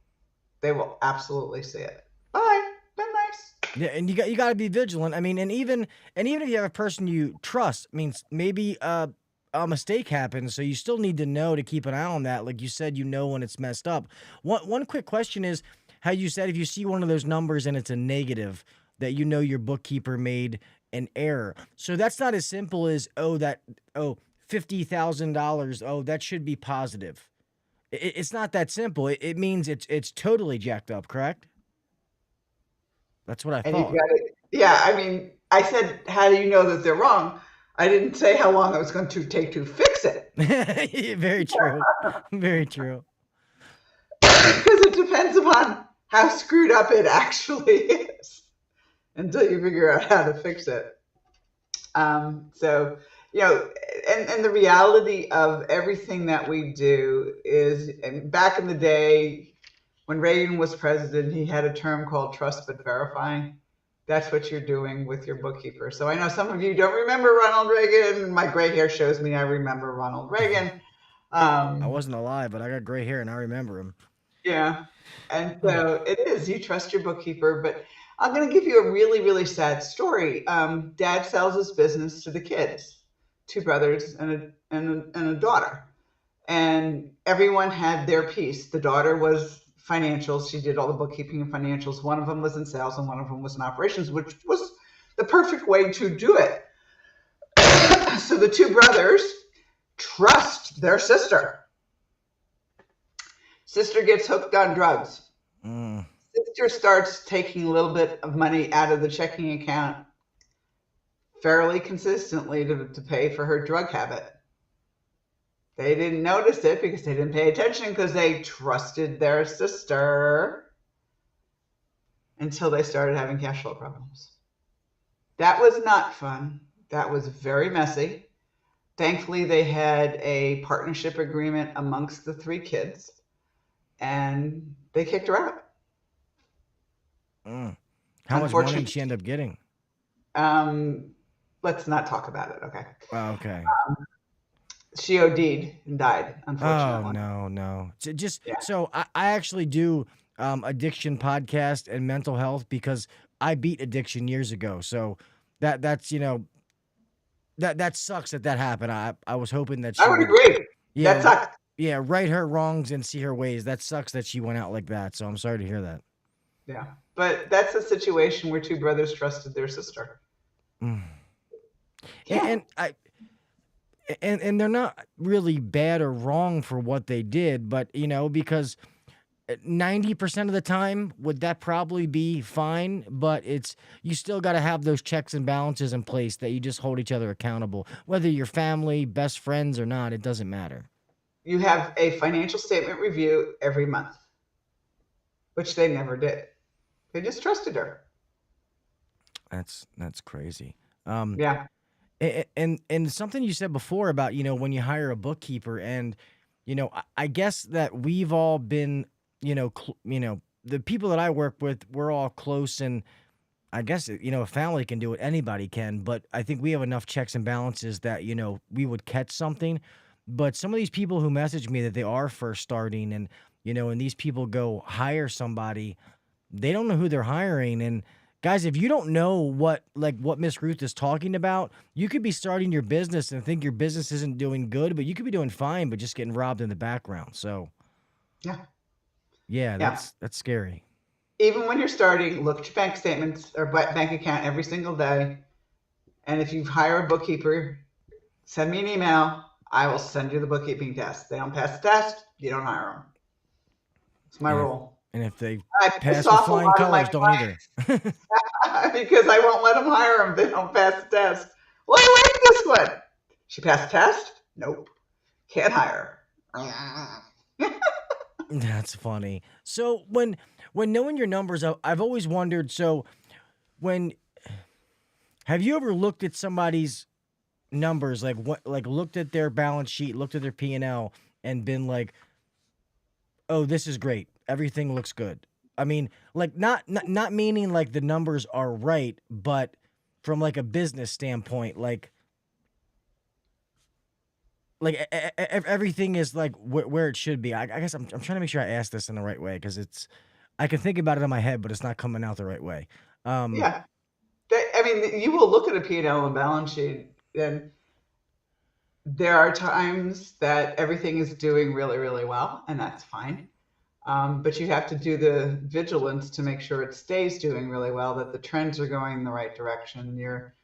They will absolutely see it. Bye. Been nice. Yeah, and you got to be vigilant. I mean, and even if you have a person you trust, I mean, maybe a mistake happens, so you still need to know to keep an eye on that. Like you said, when it's messed up. One quick question is how you said if you see one of those numbers and it's a negative, that your bookkeeper made an error. So that's not as simple as $50,000. That should be positive. It's not that simple. It means it's totally jacked up, correct? That's what I And thought. yeah, I mean, I said, how do you know that they're wrong? I didn't say how long it was going to take to fix it. Very true. Very true. Because it depends upon how screwed up it actually is until you figure out how to fix it. So, and the reality of everything that we do is, and back in the day when Reagan was president, he had a term called trust but verify. That's what you're doing with your bookkeeper. So I know some of you don't remember Ronald Reagan. My gray hair shows me I remember Ronald Reagan. I wasn't alive, but I got gray hair and I remember him. Yeah. And so it is, you trust your bookkeeper, but I'm going to give you a really, really sad story. Dad sells his business to the kids, 2 brothers and a daughter. And everyone had their piece. The daughter was financials. She did all the bookkeeping and financials. One of them was in sales and one of them was in operations, which was the perfect way to do it. So the 2 brothers trust their sister. Sister gets hooked on drugs. Sister starts taking a little bit of money out of the checking account fairly consistently to pay for her drug habit. They didn't notice it because they didn't pay attention because they trusted their sister until they started having cash flow problems. That was not fun. That was very messy. Thankfully, they had a partnership agreement amongst the 3 kids, and they kicked her out. How much money did she end up getting? Let's not talk about it, okay? Okay. She OD'd and died, unfortunately. Oh, no. So I actually do addiction podcast and mental health because I beat addiction years ago. So that's that sucks that happened. I was hoping that she I would agree. Yeah, that sucks. Yeah, right her wrongs and see her ways. That sucks that she went out like that. So I'm sorry to hear that. Yeah, but that's a situation where 2 brothers trusted their sister. Yeah. And they're not really bad or wrong for what they did, but because 90% of the time would that probably be fine, but you still got to have those checks and balances in place that you just hold each other accountable, whether you're family, best friends or not, it doesn't matter. You have a financial statement review every month, which they never did. They just trusted her. That's crazy. Yeah. And something you said before about, when you hire a bookkeeper and, I guess that we've all been, the people that I work with, we're all close and I guess, a family can do it. Anybody can, but I think we have enough checks and balances that, we would catch something. But some of these people who message me that they are first starting and, and these people go hire somebody, they don't know who they're hiring. And guys, if you don't know what Miss Ruth is talking about, you could be starting your business and think your business isn't doing good, but you could be doing fine, but just getting robbed in the background. So yeah, that's scary. Even when you're starting, look at your bank statements or bank account every single day. And if you hire a bookkeeper, send me an email. I will send you the bookkeeping test. They don't pass the test, you don't hire them. It's my rule. And if they I pass piss with off a flying lot of my colors, don't either. because I won't let them hire them. They don't pass the test. Well, I like this one. She passed the test? Nope. Can't hire her. That's funny. So when knowing your numbers, I've always wondered, so have you ever looked at somebody's numbers, like what, like looked at their balance sheet, looked at their P&L, and been like, "Oh, this is great. Everything looks good." I mean, like not meaning like the numbers are right, but from like a business standpoint, everything is like where it should be. I guess I'm trying to make sure I ask this in the right way because I can think about it in my head, but it's not coming out the right way. Yeah. I mean, you will look at a P&L and balance sheet, and there are times that everything is doing really, really well, and that's fine. But you have to do the vigilance to make sure it stays doing really well, that the trends are going in the right direction, your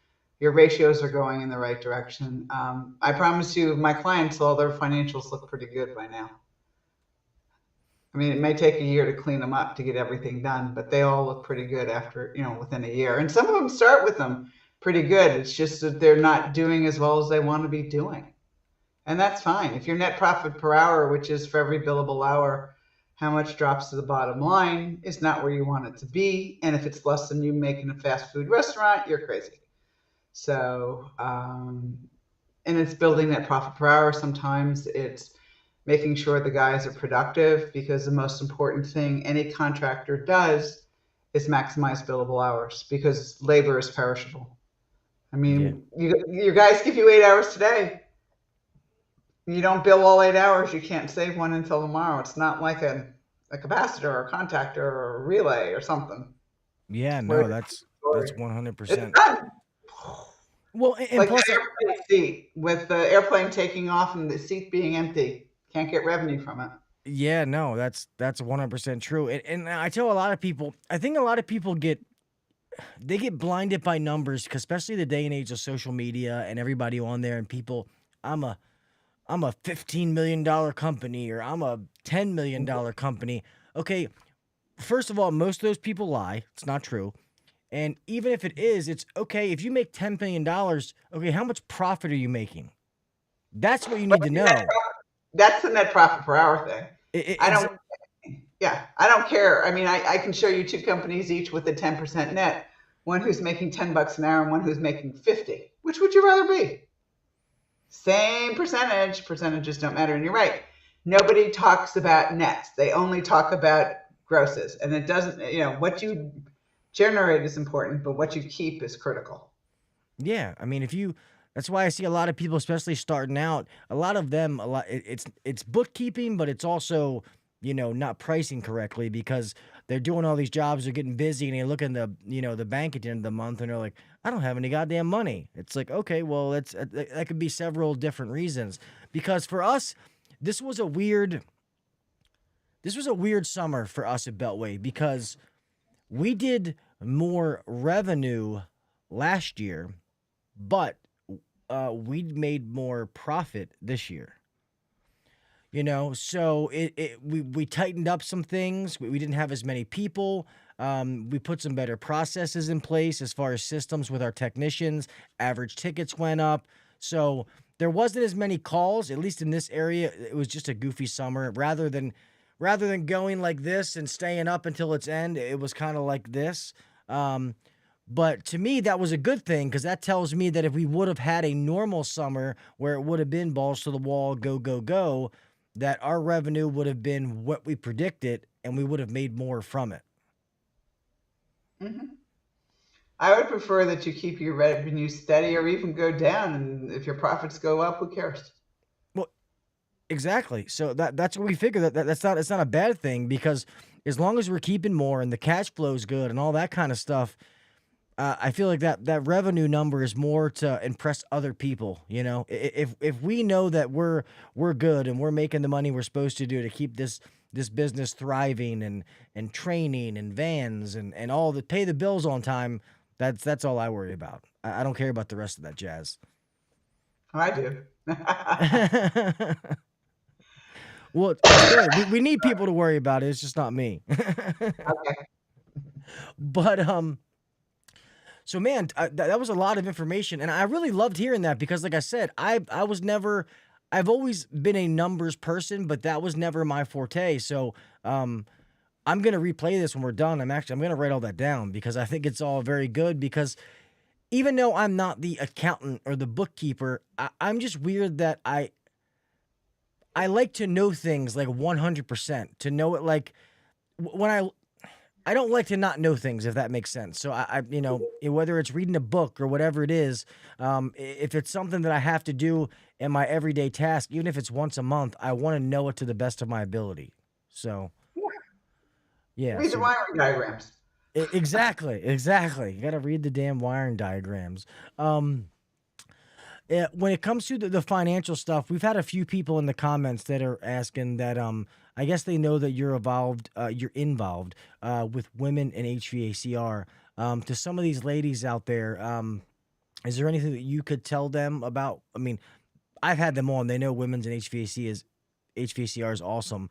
ratios are going in the right direction. I promise you, my clients, all their financials look pretty good by now. I mean, it may take a year to clean them up to get everything done, but they all look pretty good after, within a year. And some of them start with them pretty good. It's just that they're not doing as well as they want to be doing. And that's fine. If your net profit per hour, which is for every billable hour, how much drops to the bottom line, is not where you want it to be. And if it's less than you make in a fast food restaurant, you're crazy. So, and it's building net profit per hour. Sometimes it's making sure the guys are productive, because the most important thing any contractor does is maximize billable hours, because labor is perishable. I mean, your guys give you 8 hours today. You don't bill all 8 hours, you can't save one until tomorrow. It's not like a capacitor or a contactor or a relay or something. Yeah, no, that's 100%. It's done. Well, It's and like plus, an airplane seat with the airplane taking off and the seat being empty. Can't get revenue from it. yeah, no, that's 100% true. And I tell a lot of people, I think a lot of people get blinded by numbers, 'cause especially the day and age of social media and everybody on there and people, I'm a $15 million company, or I'm a $10 million company. Okay, first of all, most of those people lie. It's not true. And even if it is, it's okay. If you make $10 million, okay, how much profit are you making? That's what you need to know. That's the net profit per hour thing. I Exa- don't care. I mean, I can show you two companies each with a 10% net, one who's making $10 an hour and one who's making 50. Which would you rather be? Same percentage. Percentages don't matter. And you're right. Nobody talks about nets. They only talk about grosses. And it doesn't, what you generate is important, but what you keep is critical. Yeah, I mean, that's why I see a lot of people, especially starting out. A lot of them, it's bookkeeping, but it's also not pricing correctly, because they're doing all these jobs, they're getting busy, and they look in the bank at the end of the month, and they're like, I don't have any goddamn money. It's like, okay, well, that could be several different reasons. Because for us, this was a weird summer for us at Beltway, because we did more revenue last year, but we made more profit this year. So we tightened up some things. We didn't have as many people. We put some better processes in place as far as systems with our technicians. Average tickets went up. So there wasn't as many calls, at least in this area. It was just a goofy summer. Rather than going like this and staying up until its end, it was kind of like this. But to me, that was a good thing, because that tells me that if we would have had a normal summer where it would have been balls to the wall, go, go, go, that our revenue would have been what we predicted, and we would have made more from it. Mm-hmm. I would prefer that you keep your revenue steady or even go down. And if your profits go up, who cares? Well, exactly. So that's what we figure, it's not a bad thing, because as long as we're keeping more and the cash flow is good and all that kind of stuff, I feel like that revenue number is more to impress other people. If we know that we're good and we're making the money we're supposed to do to keep this business thriving, and training and vans and all the pay the bills on time, that's all I worry about. I don't care about the rest of that jazz. I do. Well, it's good. We need people to worry about it. It's just not me. Okay. But so man, that was a lot of information, and I really loved hearing that, because, like I said, I've always been a numbers person, but that was never my forte. So I'm gonna replay this when we're done. I'm gonna write all that down, because I think it's all very good, because even though I'm not the accountant or the bookkeeper, I'm just weird that I like to know things like 100%, to know it like when I don't like to not know things, if that makes sense. So whether it's reading a book or whatever it is, if it's something that I have to do in my everyday task, even if it's once a month, I want to know it to the best of my ability. So yeah, Read the wiring diagrams. exactly. You got to read the damn wiring diagrams. When it comes to the financial stuff, we've had a few people in the comments that are asking that. I guess they know that you're involved. With women in HVACR. To some of these ladies out there, is there anything that you could tell them about? I mean, I've had them on. They know women's in HVACR is awesome.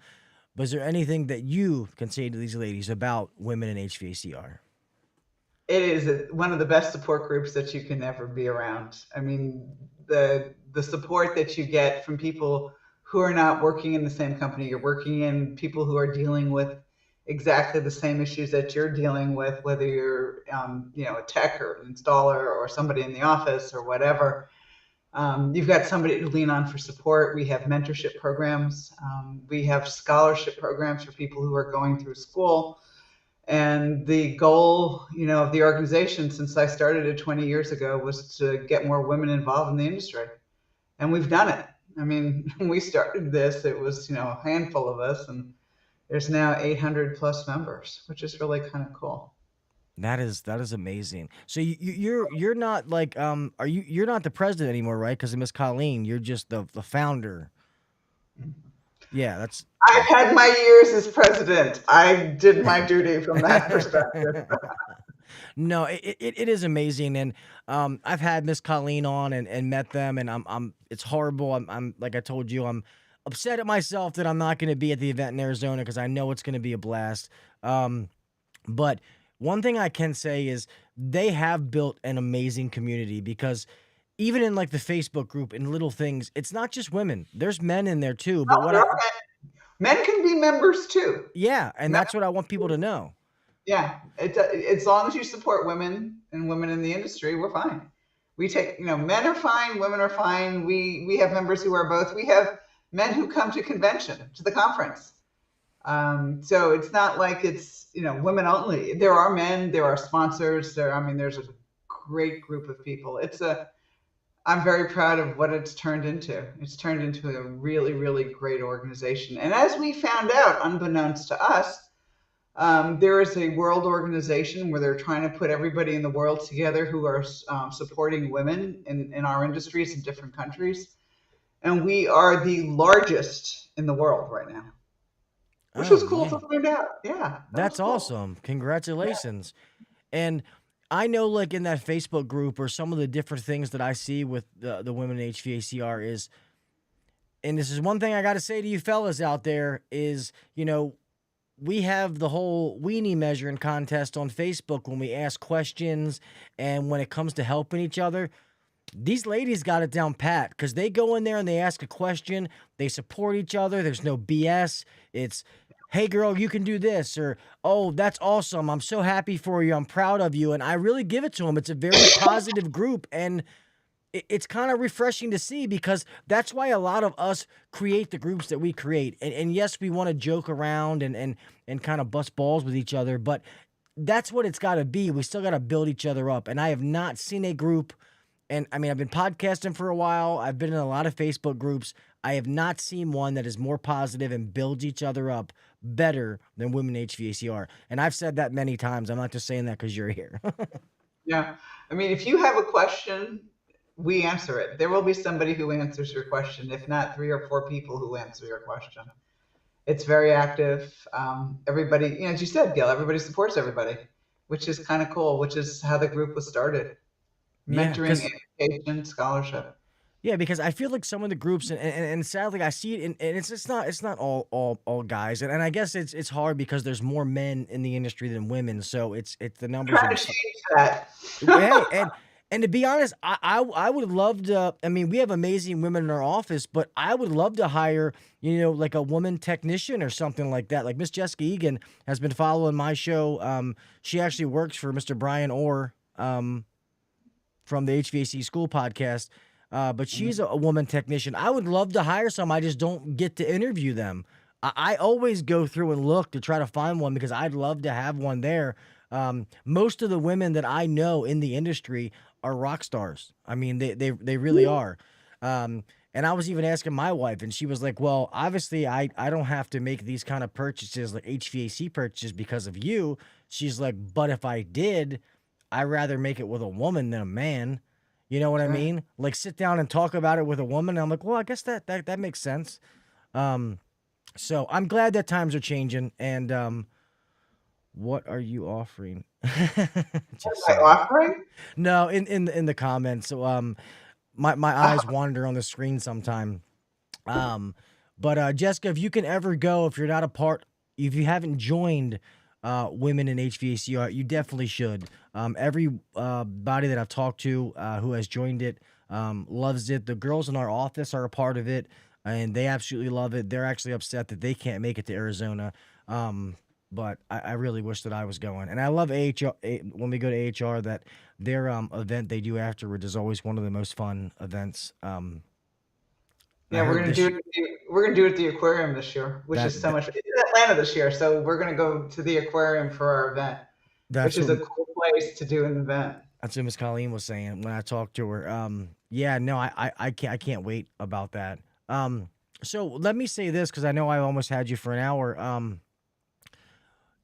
But is there anything that you can say to these ladies about women in HVACR? It is one of the best support groups that you can ever be around. I mean, the support that you get from people who are not working in the same company you're working in, people who are dealing with exactly the same issues that you're dealing with, whether you're a tech or an installer or somebody in the office or whatever. You've got somebody to lean on for support. We have mentorship programs. We have scholarship programs for people who are going through school. And the goal, of the organization since I started it 20 years ago was to get more women involved in the industry. And we've done it. I mean, when we started this, it was, a handful of us, and there's now 800 plus members, which is really kind of cool. That is amazing. So you're not like you're not the president anymore, right? Because of Miss Colleen, you're just the founder. Yeah, that's. I've had my years as president. I did my duty from that perspective. No, it is amazing, and I've had Miss Colleen on and met them, and I'm it's horrible. I'm like I told you, I'm upset at myself that I'm not going to be at the event in Arizona because I know it's going to be a blast. But one thing I can say is they have built an amazing community, because even in like the Facebook group and little things, it's not just women. There's men in there too. But men can be members too. Yeah, and that's what I want people to know. Yeah, as long as you support women and women in the industry, we're fine. We take, men are fine, women are fine. We have members who are both. We have men who come to the conference. So it's not like it's, women only. There are men, there are sponsors. There's a great group of people. I'm very proud of what it's turned into. It's turned into a really, really great organization. And as we found out, unbeknownst to us, there is a world organization where they're trying to put everybody in the world together who are supporting women in our industries in different countries. And we are the largest in the world right now, which was cool to find out. Yeah. That's cool. Awesome. Congratulations. Yeah. And I know, like, in that Facebook group or some of the different things that I see with the women in HVACR is, and this is one thing I got to say to you fellas out there is, we have the whole weenie measuring contest on Facebook when we ask questions, and when it comes to helping each other, these ladies got it down pat, because they go in there and they ask a question, they support each other, there's no BS. It's, hey girl, you can do this, or, oh, that's awesome, I'm so happy for you, I'm proud of you, and I really give it to them. It's a very positive group, and it's kind of refreshing to see, because that's why a lot of us create the groups that we create. And yes, we want to joke around and kind of bust balls with each other, but that's what it's got to be. We still got to build each other up. And I have not seen a group, and I've been podcasting for a while. I've been in a lot of Facebook groups. I have not seen one that is more positive and builds each other up better than Women HVACR. And I've said that many times. I'm not just saying that because you're here. Yeah. If you have a question, we answer it. There will be somebody who answers your question, if not 3 or 4 people who answer your question. It's very active. Everybody, as you said, Gil, everybody supports everybody, which is kind of cool, which is how the group was started. Mentoring, education, scholarship. Yeah, because I feel like some of the groups, and sadly I see it, and it's not all guys, and I guess it's hard because there's more men in the industry than women, so it's the numbers. Trying to change that. Yeah, and to be honest, I would love to. We have amazing women in our office, but I would love to hire, like a woman technician or something like that. Like Miss Jessica Egan has been following my show. She actually works for Mr. Brian Orr. from the HVAC School podcast. But she's a woman technician. I would love to hire some. I just don't get to interview them. I always go through and look to try to find one because I'd love to have one there. Most of the women that I know in the industry are rock stars. I mean, they really are. And I was even asking my wife, and she was like, well, obviously I don't have to make these kind of purchases, like HVAC purchases, because of you. She's like, but if I did, I'd rather make it with a woman than a man. You know what I mean? Like, sit down and talk about it with a woman. And I'm like, well, I guess that makes sense. So I'm glad that times are changing. And what are you offering? Just Am I offering? no, in the comments. So my eyes wander on the screen sometime. But Jessica, if you can ever go, if you're not a part, if you haven't joined women in HVAC, you definitely should. Every body that I've talked to who has joined it loves it. The girls in our office are a part of it, and they absolutely love it. They're actually upset that they can't make it to Arizona. But I really wish that I was going. And I love AHR, when we go to AHR, that their event they do afterwards is always one of the most fun events. Yeah, we're gonna do it. We're gonna do it at the aquarium this year, which is so much. It's in Atlanta this year, so we're gonna go to the aquarium for our event, which is a cool place to do an event. That's what Miss Colleen was saying when I talked to her. Yeah, no, I can't wait about that. So let me say this, because I know I almost had you for an hour.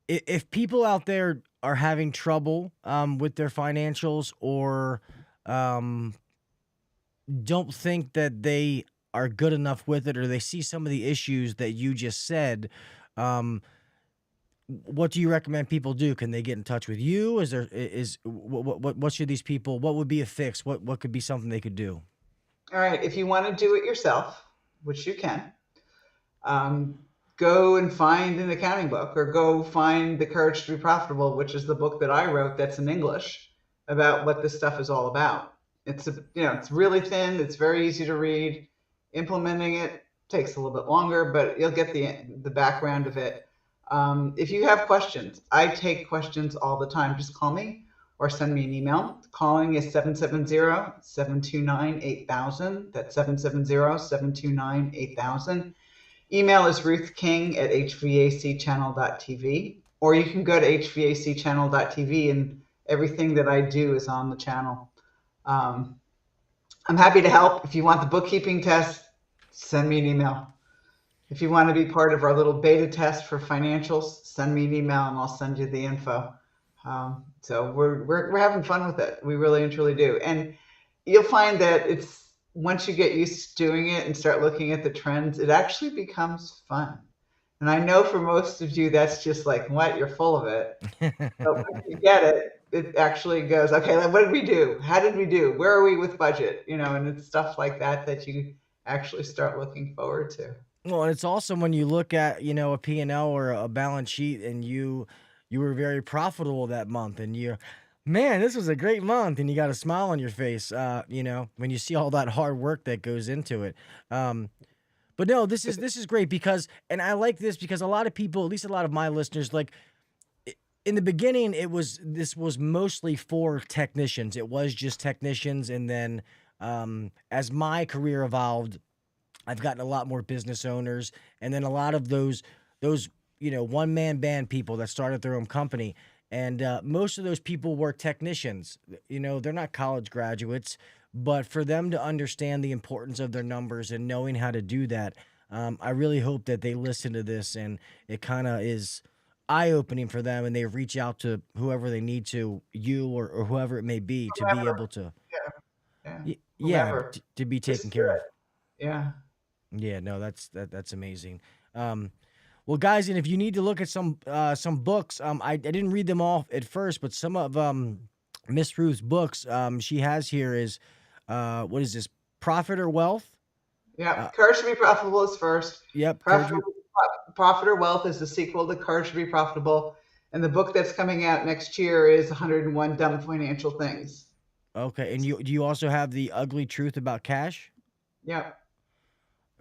If people out there are having trouble with their financials, or don't think that they are good enough with it, or they see some of the issues that you just said, what do you recommend people do? Can they get in touch with you? What should these people, what would be a fix? What could be something they could do? All right, if you want to do it yourself, which you can, go and find an accounting book, or go find The Courage to Be Profitable, which is the book that I wrote that's in English about what this stuff is all about. It's it's really thin. It's very easy to read. Implementing it takes a little bit longer, but you'll get the background of it. If you have questions, I take questions all the time. Just call me or send me an email. Calling is 770-729-8000. That's 770-729-8000. Email is ruthking@hvacchannel.tv, or you can go to hvacchannel.tv, and everything that I do is on the channel. I'm happy to help. If you want the bookkeeping test, send me an email. If you want to be part of our little beta test for financials, send me an email and I'll send you the info. So we're having fun with it. We really and truly do. And you'll find that once you get used to doing it and start looking at the trends, it actually becomes fun. And I know for most of you, that's just like, what? You're full of it. But once you get it, it actually goes, okay, what did we do? How did we do? Where are we with budget? And it's stuff like that you actually start looking forward to. Well, and it's awesome when you look at, a P&L or a balance sheet, and you were very profitable that month, and man, this was a great month, and you got a smile on your face, when you see all that hard work that goes into it. But no, this is great, because, and I like this because a lot of people, at least a lot of my listeners, like, in the beginning, this was mostly for technicians. It was just technicians, and then as my career evolved, I've gotten a lot more business owners, and then a lot of those one-man band people that started their own company. And most of those people were technicians. They're not college graduates, but for them to understand the importance of their numbers and knowing how to do that, I really hope that they listen to this and it kind of is eye-opening for them, and they reach out to whoever they need to, you or whoever it may be, to be able to, to be taken care of. Yeah. Yeah, no, that's amazing. Well, guys, and if you need to look at some books, I didn't read them all at first, but some of Miss Ruth's books she has here is what is this? Profit or Wealth? Yeah, Courage to Be Profitable is first. Yep. Profit or Wealth is the sequel to Courage to Be Profitable, and the book that's coming out next year is 101 Dumb Financial Things. Okay, and do you also have The Ugly Truth About Cash? Yep.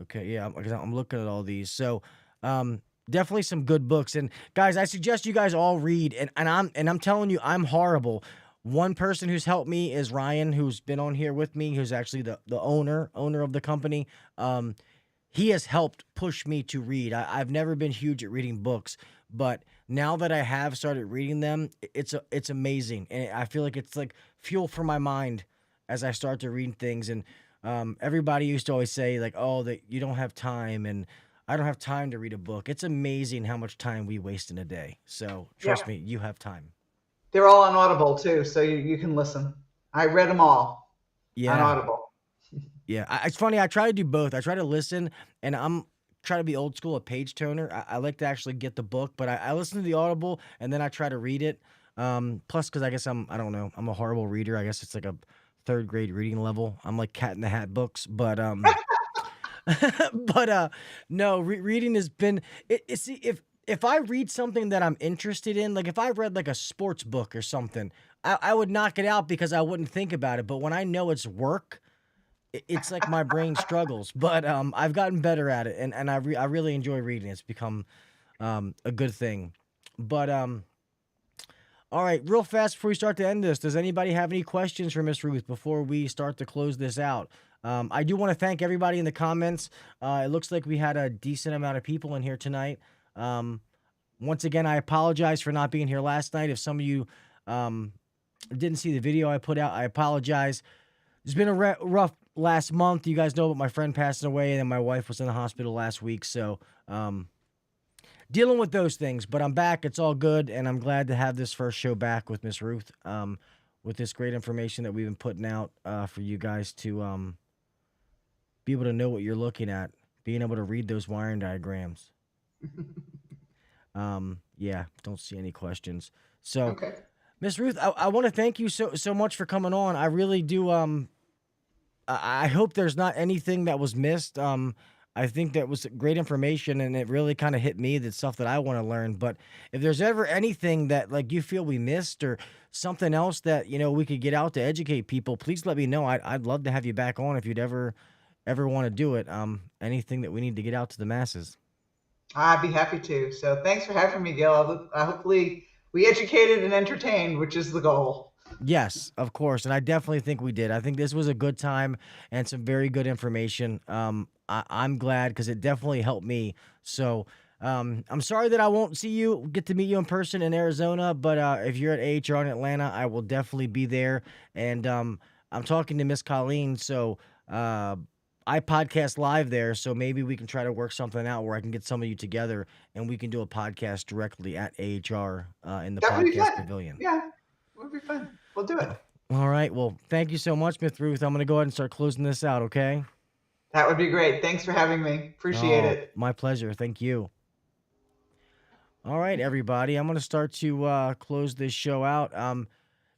Okay, yeah, because I'm looking at all these. So, definitely some good books. And guys, I suggest you guys all read. And I'm telling you, I'm horrible. One person who's helped me is Ryan, who's been on here with me, who's actually the owner of the company. He has helped push me to read. I've never been huge at reading books, but now that I have started reading them, it's amazing, and I feel like it's like fuel for my mind as I start to read things. And everybody used to always say like, "Oh, that you don't have time," and I don't have time to read a book. It's amazing how much time we waste in a day. So trust Yeah. me, you have time. They're all on Audible too, so you can listen. I read them all on Yeah. Audible. Yeah, it's funny. I try to do both. I try to listen, and I'm try to be old school, a page toner. I like to actually get the book, but I listen to the Audible, and then I try to read it. Plus, because I guess I don't know, I'm a horrible reader. I guess it's like a third grade reading level. I'm like Cat in the Hat books, but but no, reading has been it's if I read something that I'm interested in, like if I read like a sports book or something, I would knock it out because I wouldn't think about it. But when I know it's work, it's like my brain struggles, but I've gotten better at it, and I really enjoy reading. It's become a good thing. But all right, real fast before we start to end this, does anybody have any questions for Miss Ruth before we start to close this out? I do want to thank everybody in the comments. It looks like we had a decent amount of people in here tonight. Once again, I apologize for not being here last night. If some of you didn't see the video I put out, I apologize. It's been a rough last month. You guys know about my friend passing away, and then my wife was in the hospital last week. So dealing with those things, but I'm back. It's all good, and I'm glad to have this first show back with Miss Ruth, with this great information that we've been putting out for you guys to be able to know what you're looking at, being able to read those wiring diagrams. Yeah, don't see any questions. So, Okay. Miss Ruth, I want to thank you so much for coming on. I really do. I hope there's not anything that was missed. I think that was great information, and it really kind of hit me, the stuff that I want to learn. But if there's ever anything that like you feel we missed or something else that we could get out to educate people, please let me know. I'd love to have you back on if you'd ever want to do it. Anything that we need to get out to the masses. I'd be happy to. So thanks for having me, Gil. Hopefully we educated and entertained, which is the goal. Yes, of course. And I definitely think we did. I think this was a good time and some very good information. I'm glad because it definitely helped me. So I'm sorry that I won't get to meet you in person in Arizona, but if you're at AHR in Atlanta, I will definitely be there. And I'm talking to Miss Colleen, so I podcast live there, so maybe we can try to work something out where I can get some of you together and we can do a podcast directly at AHR in the That would be podcast fun. pavilion. Yeah, it would be fun. We'll do it. All right. Well, thank you so much, Miss Ruth. I'm going to go ahead and start closing this out, okay? That would be great. Thanks for having me. Appreciate it. My pleasure. Thank you. All right, everybody. I'm going to start to close this show out.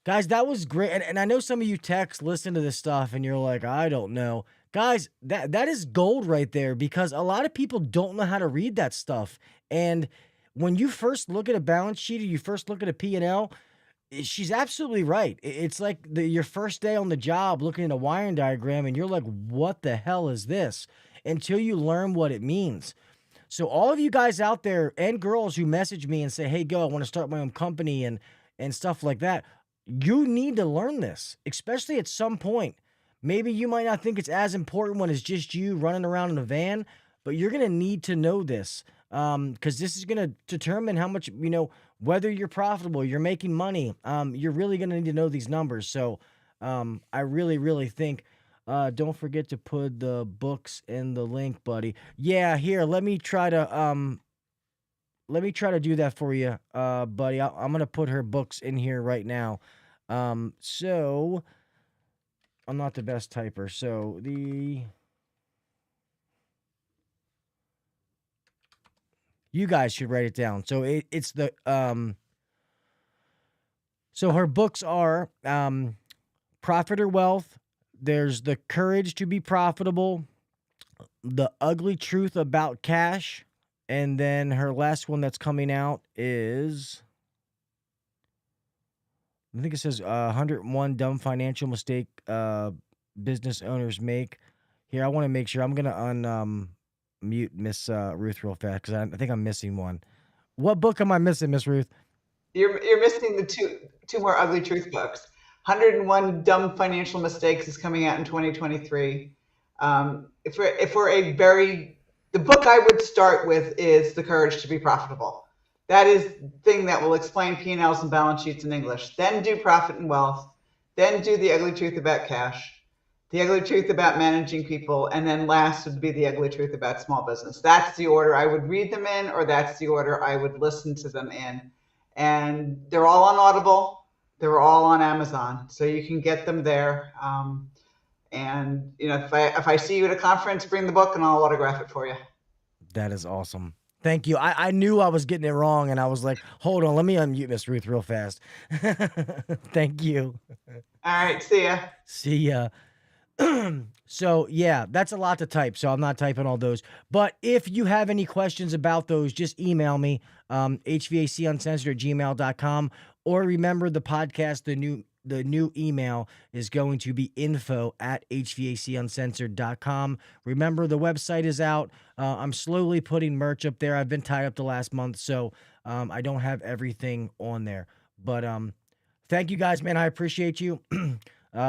Guys, that was great. And I know some of you listen to this stuff and you're like, I don't know. Guys, that is gold right there because a lot of people don't know how to read that stuff. And when you first look at a balance sheet or you first look at a P&L, she's absolutely right. It's like your first day on the job looking at a wiring diagram and you're like, what the hell is this? Until you learn what it means. So all of you guys out there and girls who message me and say, hey, Gil, I want to start my own company and stuff like that, you need to learn this, especially at some point. Maybe you might not think it's as important when it's just you running around in a van, but you're going to need to know this because this is going to determine how much, whether you're profitable, you're making money. You're really going to need to know these numbers. So I really, really think, don't forget to put the books in the link, buddy. Yeah, here, let me try to do that for you, buddy. I'm going to put her books in here right now. So I'm not the best typer. So you guys should write it down. So it's the, so her books are, Profit or Wealth. There's The Courage to Be Profitable, The Ugly Truth About Cash. And then her last one that's coming out is, I think it says 101 Dumb Financial Mistake Business Owners Make. Here, I want to make sure. I'm going to unmute Miss Ruth real fast because I think I'm missing one. What book am I missing, Miss Ruth? You're missing the two more Ugly Truth books. 101 Dumb Financial Mistakes is coming out in 2023. The book I would start with is The Courage to be Profitable. That is the thing that will explain P&Ls and balance sheets in English. Then do Profit and Wealth. Then do The Ugly Truth About Cash. The Ugly Truth About Managing People, and then last would be The Ugly Truth About Small Business. That's the order I would read them in, or that's the order I would listen to them in. And they're all on Audible. They're all on Amazon, so you can get them there. And if I see you at a conference, bring the book and I'll autograph it for you. That is awesome. Thank you. I knew I was getting it wrong, and I was like, hold on, let me unmute Miss Ruth real fast. Thank you. All right, see ya. See ya. So, yeah, that's a lot to type, so I'm not typing all those. But if you have any questions about those, just email me, HVACuncensored@gmail.com. Or remember the podcast, the new email is going to be info@HVACuncensored.com. Remember, the website is out. I'm slowly putting merch up there. I've been tied up the last month, so I don't have everything on there. But thank you guys, man. I appreciate you.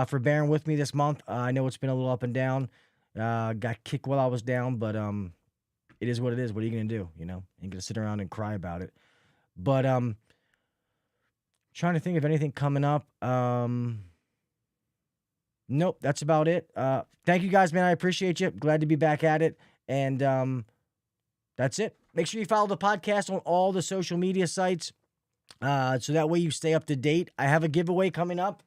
For bearing with me this month. I know it's been a little up and down. Got kicked while I was down, but it is what it is. What are you going to do? You ain't going to sit around and cry about it. But trying to think of anything coming up. Nope, that's about it. Thank you guys, man. I appreciate you. Glad to be back at it. And that's it. Make sure you follow the podcast on all the social media sites so that way you stay up to date. I have a giveaway coming up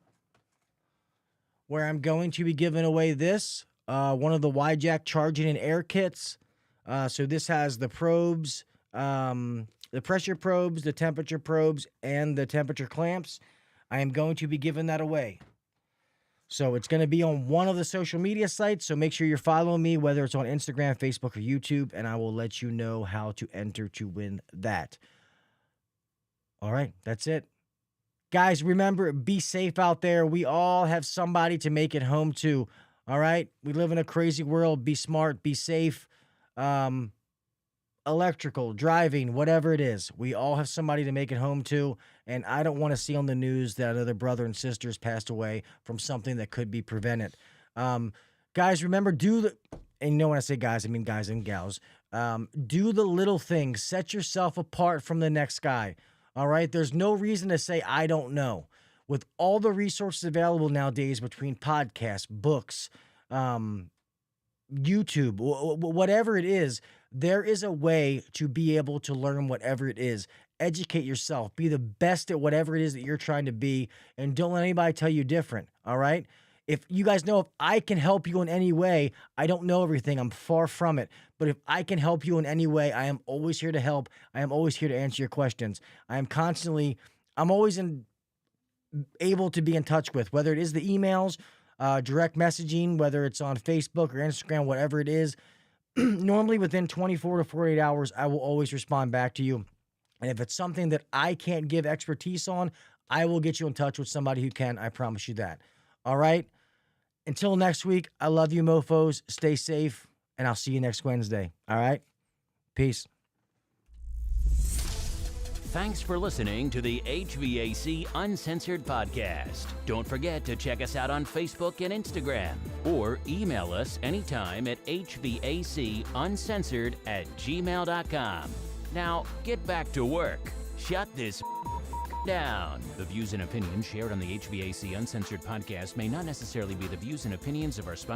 where I'm going to be giving away this, one of the YJack charging and air kits. So this has the probes, the pressure probes, the temperature probes, and the temperature clamps. I am going to be giving that away. So it's going to be on one of the social media sites. So make sure you're following me, whether it's on Instagram, Facebook, or YouTube, and I will let you know how to enter to win that. All right, that's it. Guys, remember, be safe out there. We all have somebody to make it home to, all right? We live in a crazy world. Be smart, be safe. Electrical, driving, whatever it is. We all have somebody to make it home to, and I don't want to see on the news that another brother and sisters passed away from something that could be prevented. Guys, remember, and when I say guys, I mean guys and gals. Do the little things. Set yourself apart from the next guy. All right, there's no reason to say, I don't know. With all the resources available nowadays between podcasts, books, YouTube, whatever it is, there is a way to be able to learn whatever it is. Educate yourself. Be the best at whatever it is that you're trying to be, and don't let anybody tell you different, all right? If you guys know if I can help you in any way, I don't know everything. I'm far from it. But if I can help you in any way, I am always here to help. I am always here to answer your questions. I'm always able to be in touch with, whether it is the emails, direct messaging, whether it's on Facebook or Instagram, whatever it is. Normally within 24 to 48 hours, I will always respond back to you. And if it's something that I can't give expertise on, I will get you in touch with somebody who can. I promise you that. All right? Until next week, I love you, mofos. Stay safe, and I'll see you next Wednesday. All right? Peace. Thanks for listening to the HVAC Uncensored podcast. Don't forget to check us out on Facebook and Instagram, or email us anytime at hvacuncensored@gmail.com. Now, get back to work. Shut this down. The views and opinions shared on the HVAC Uncensored podcast may not necessarily be the views and opinions of our sponsor.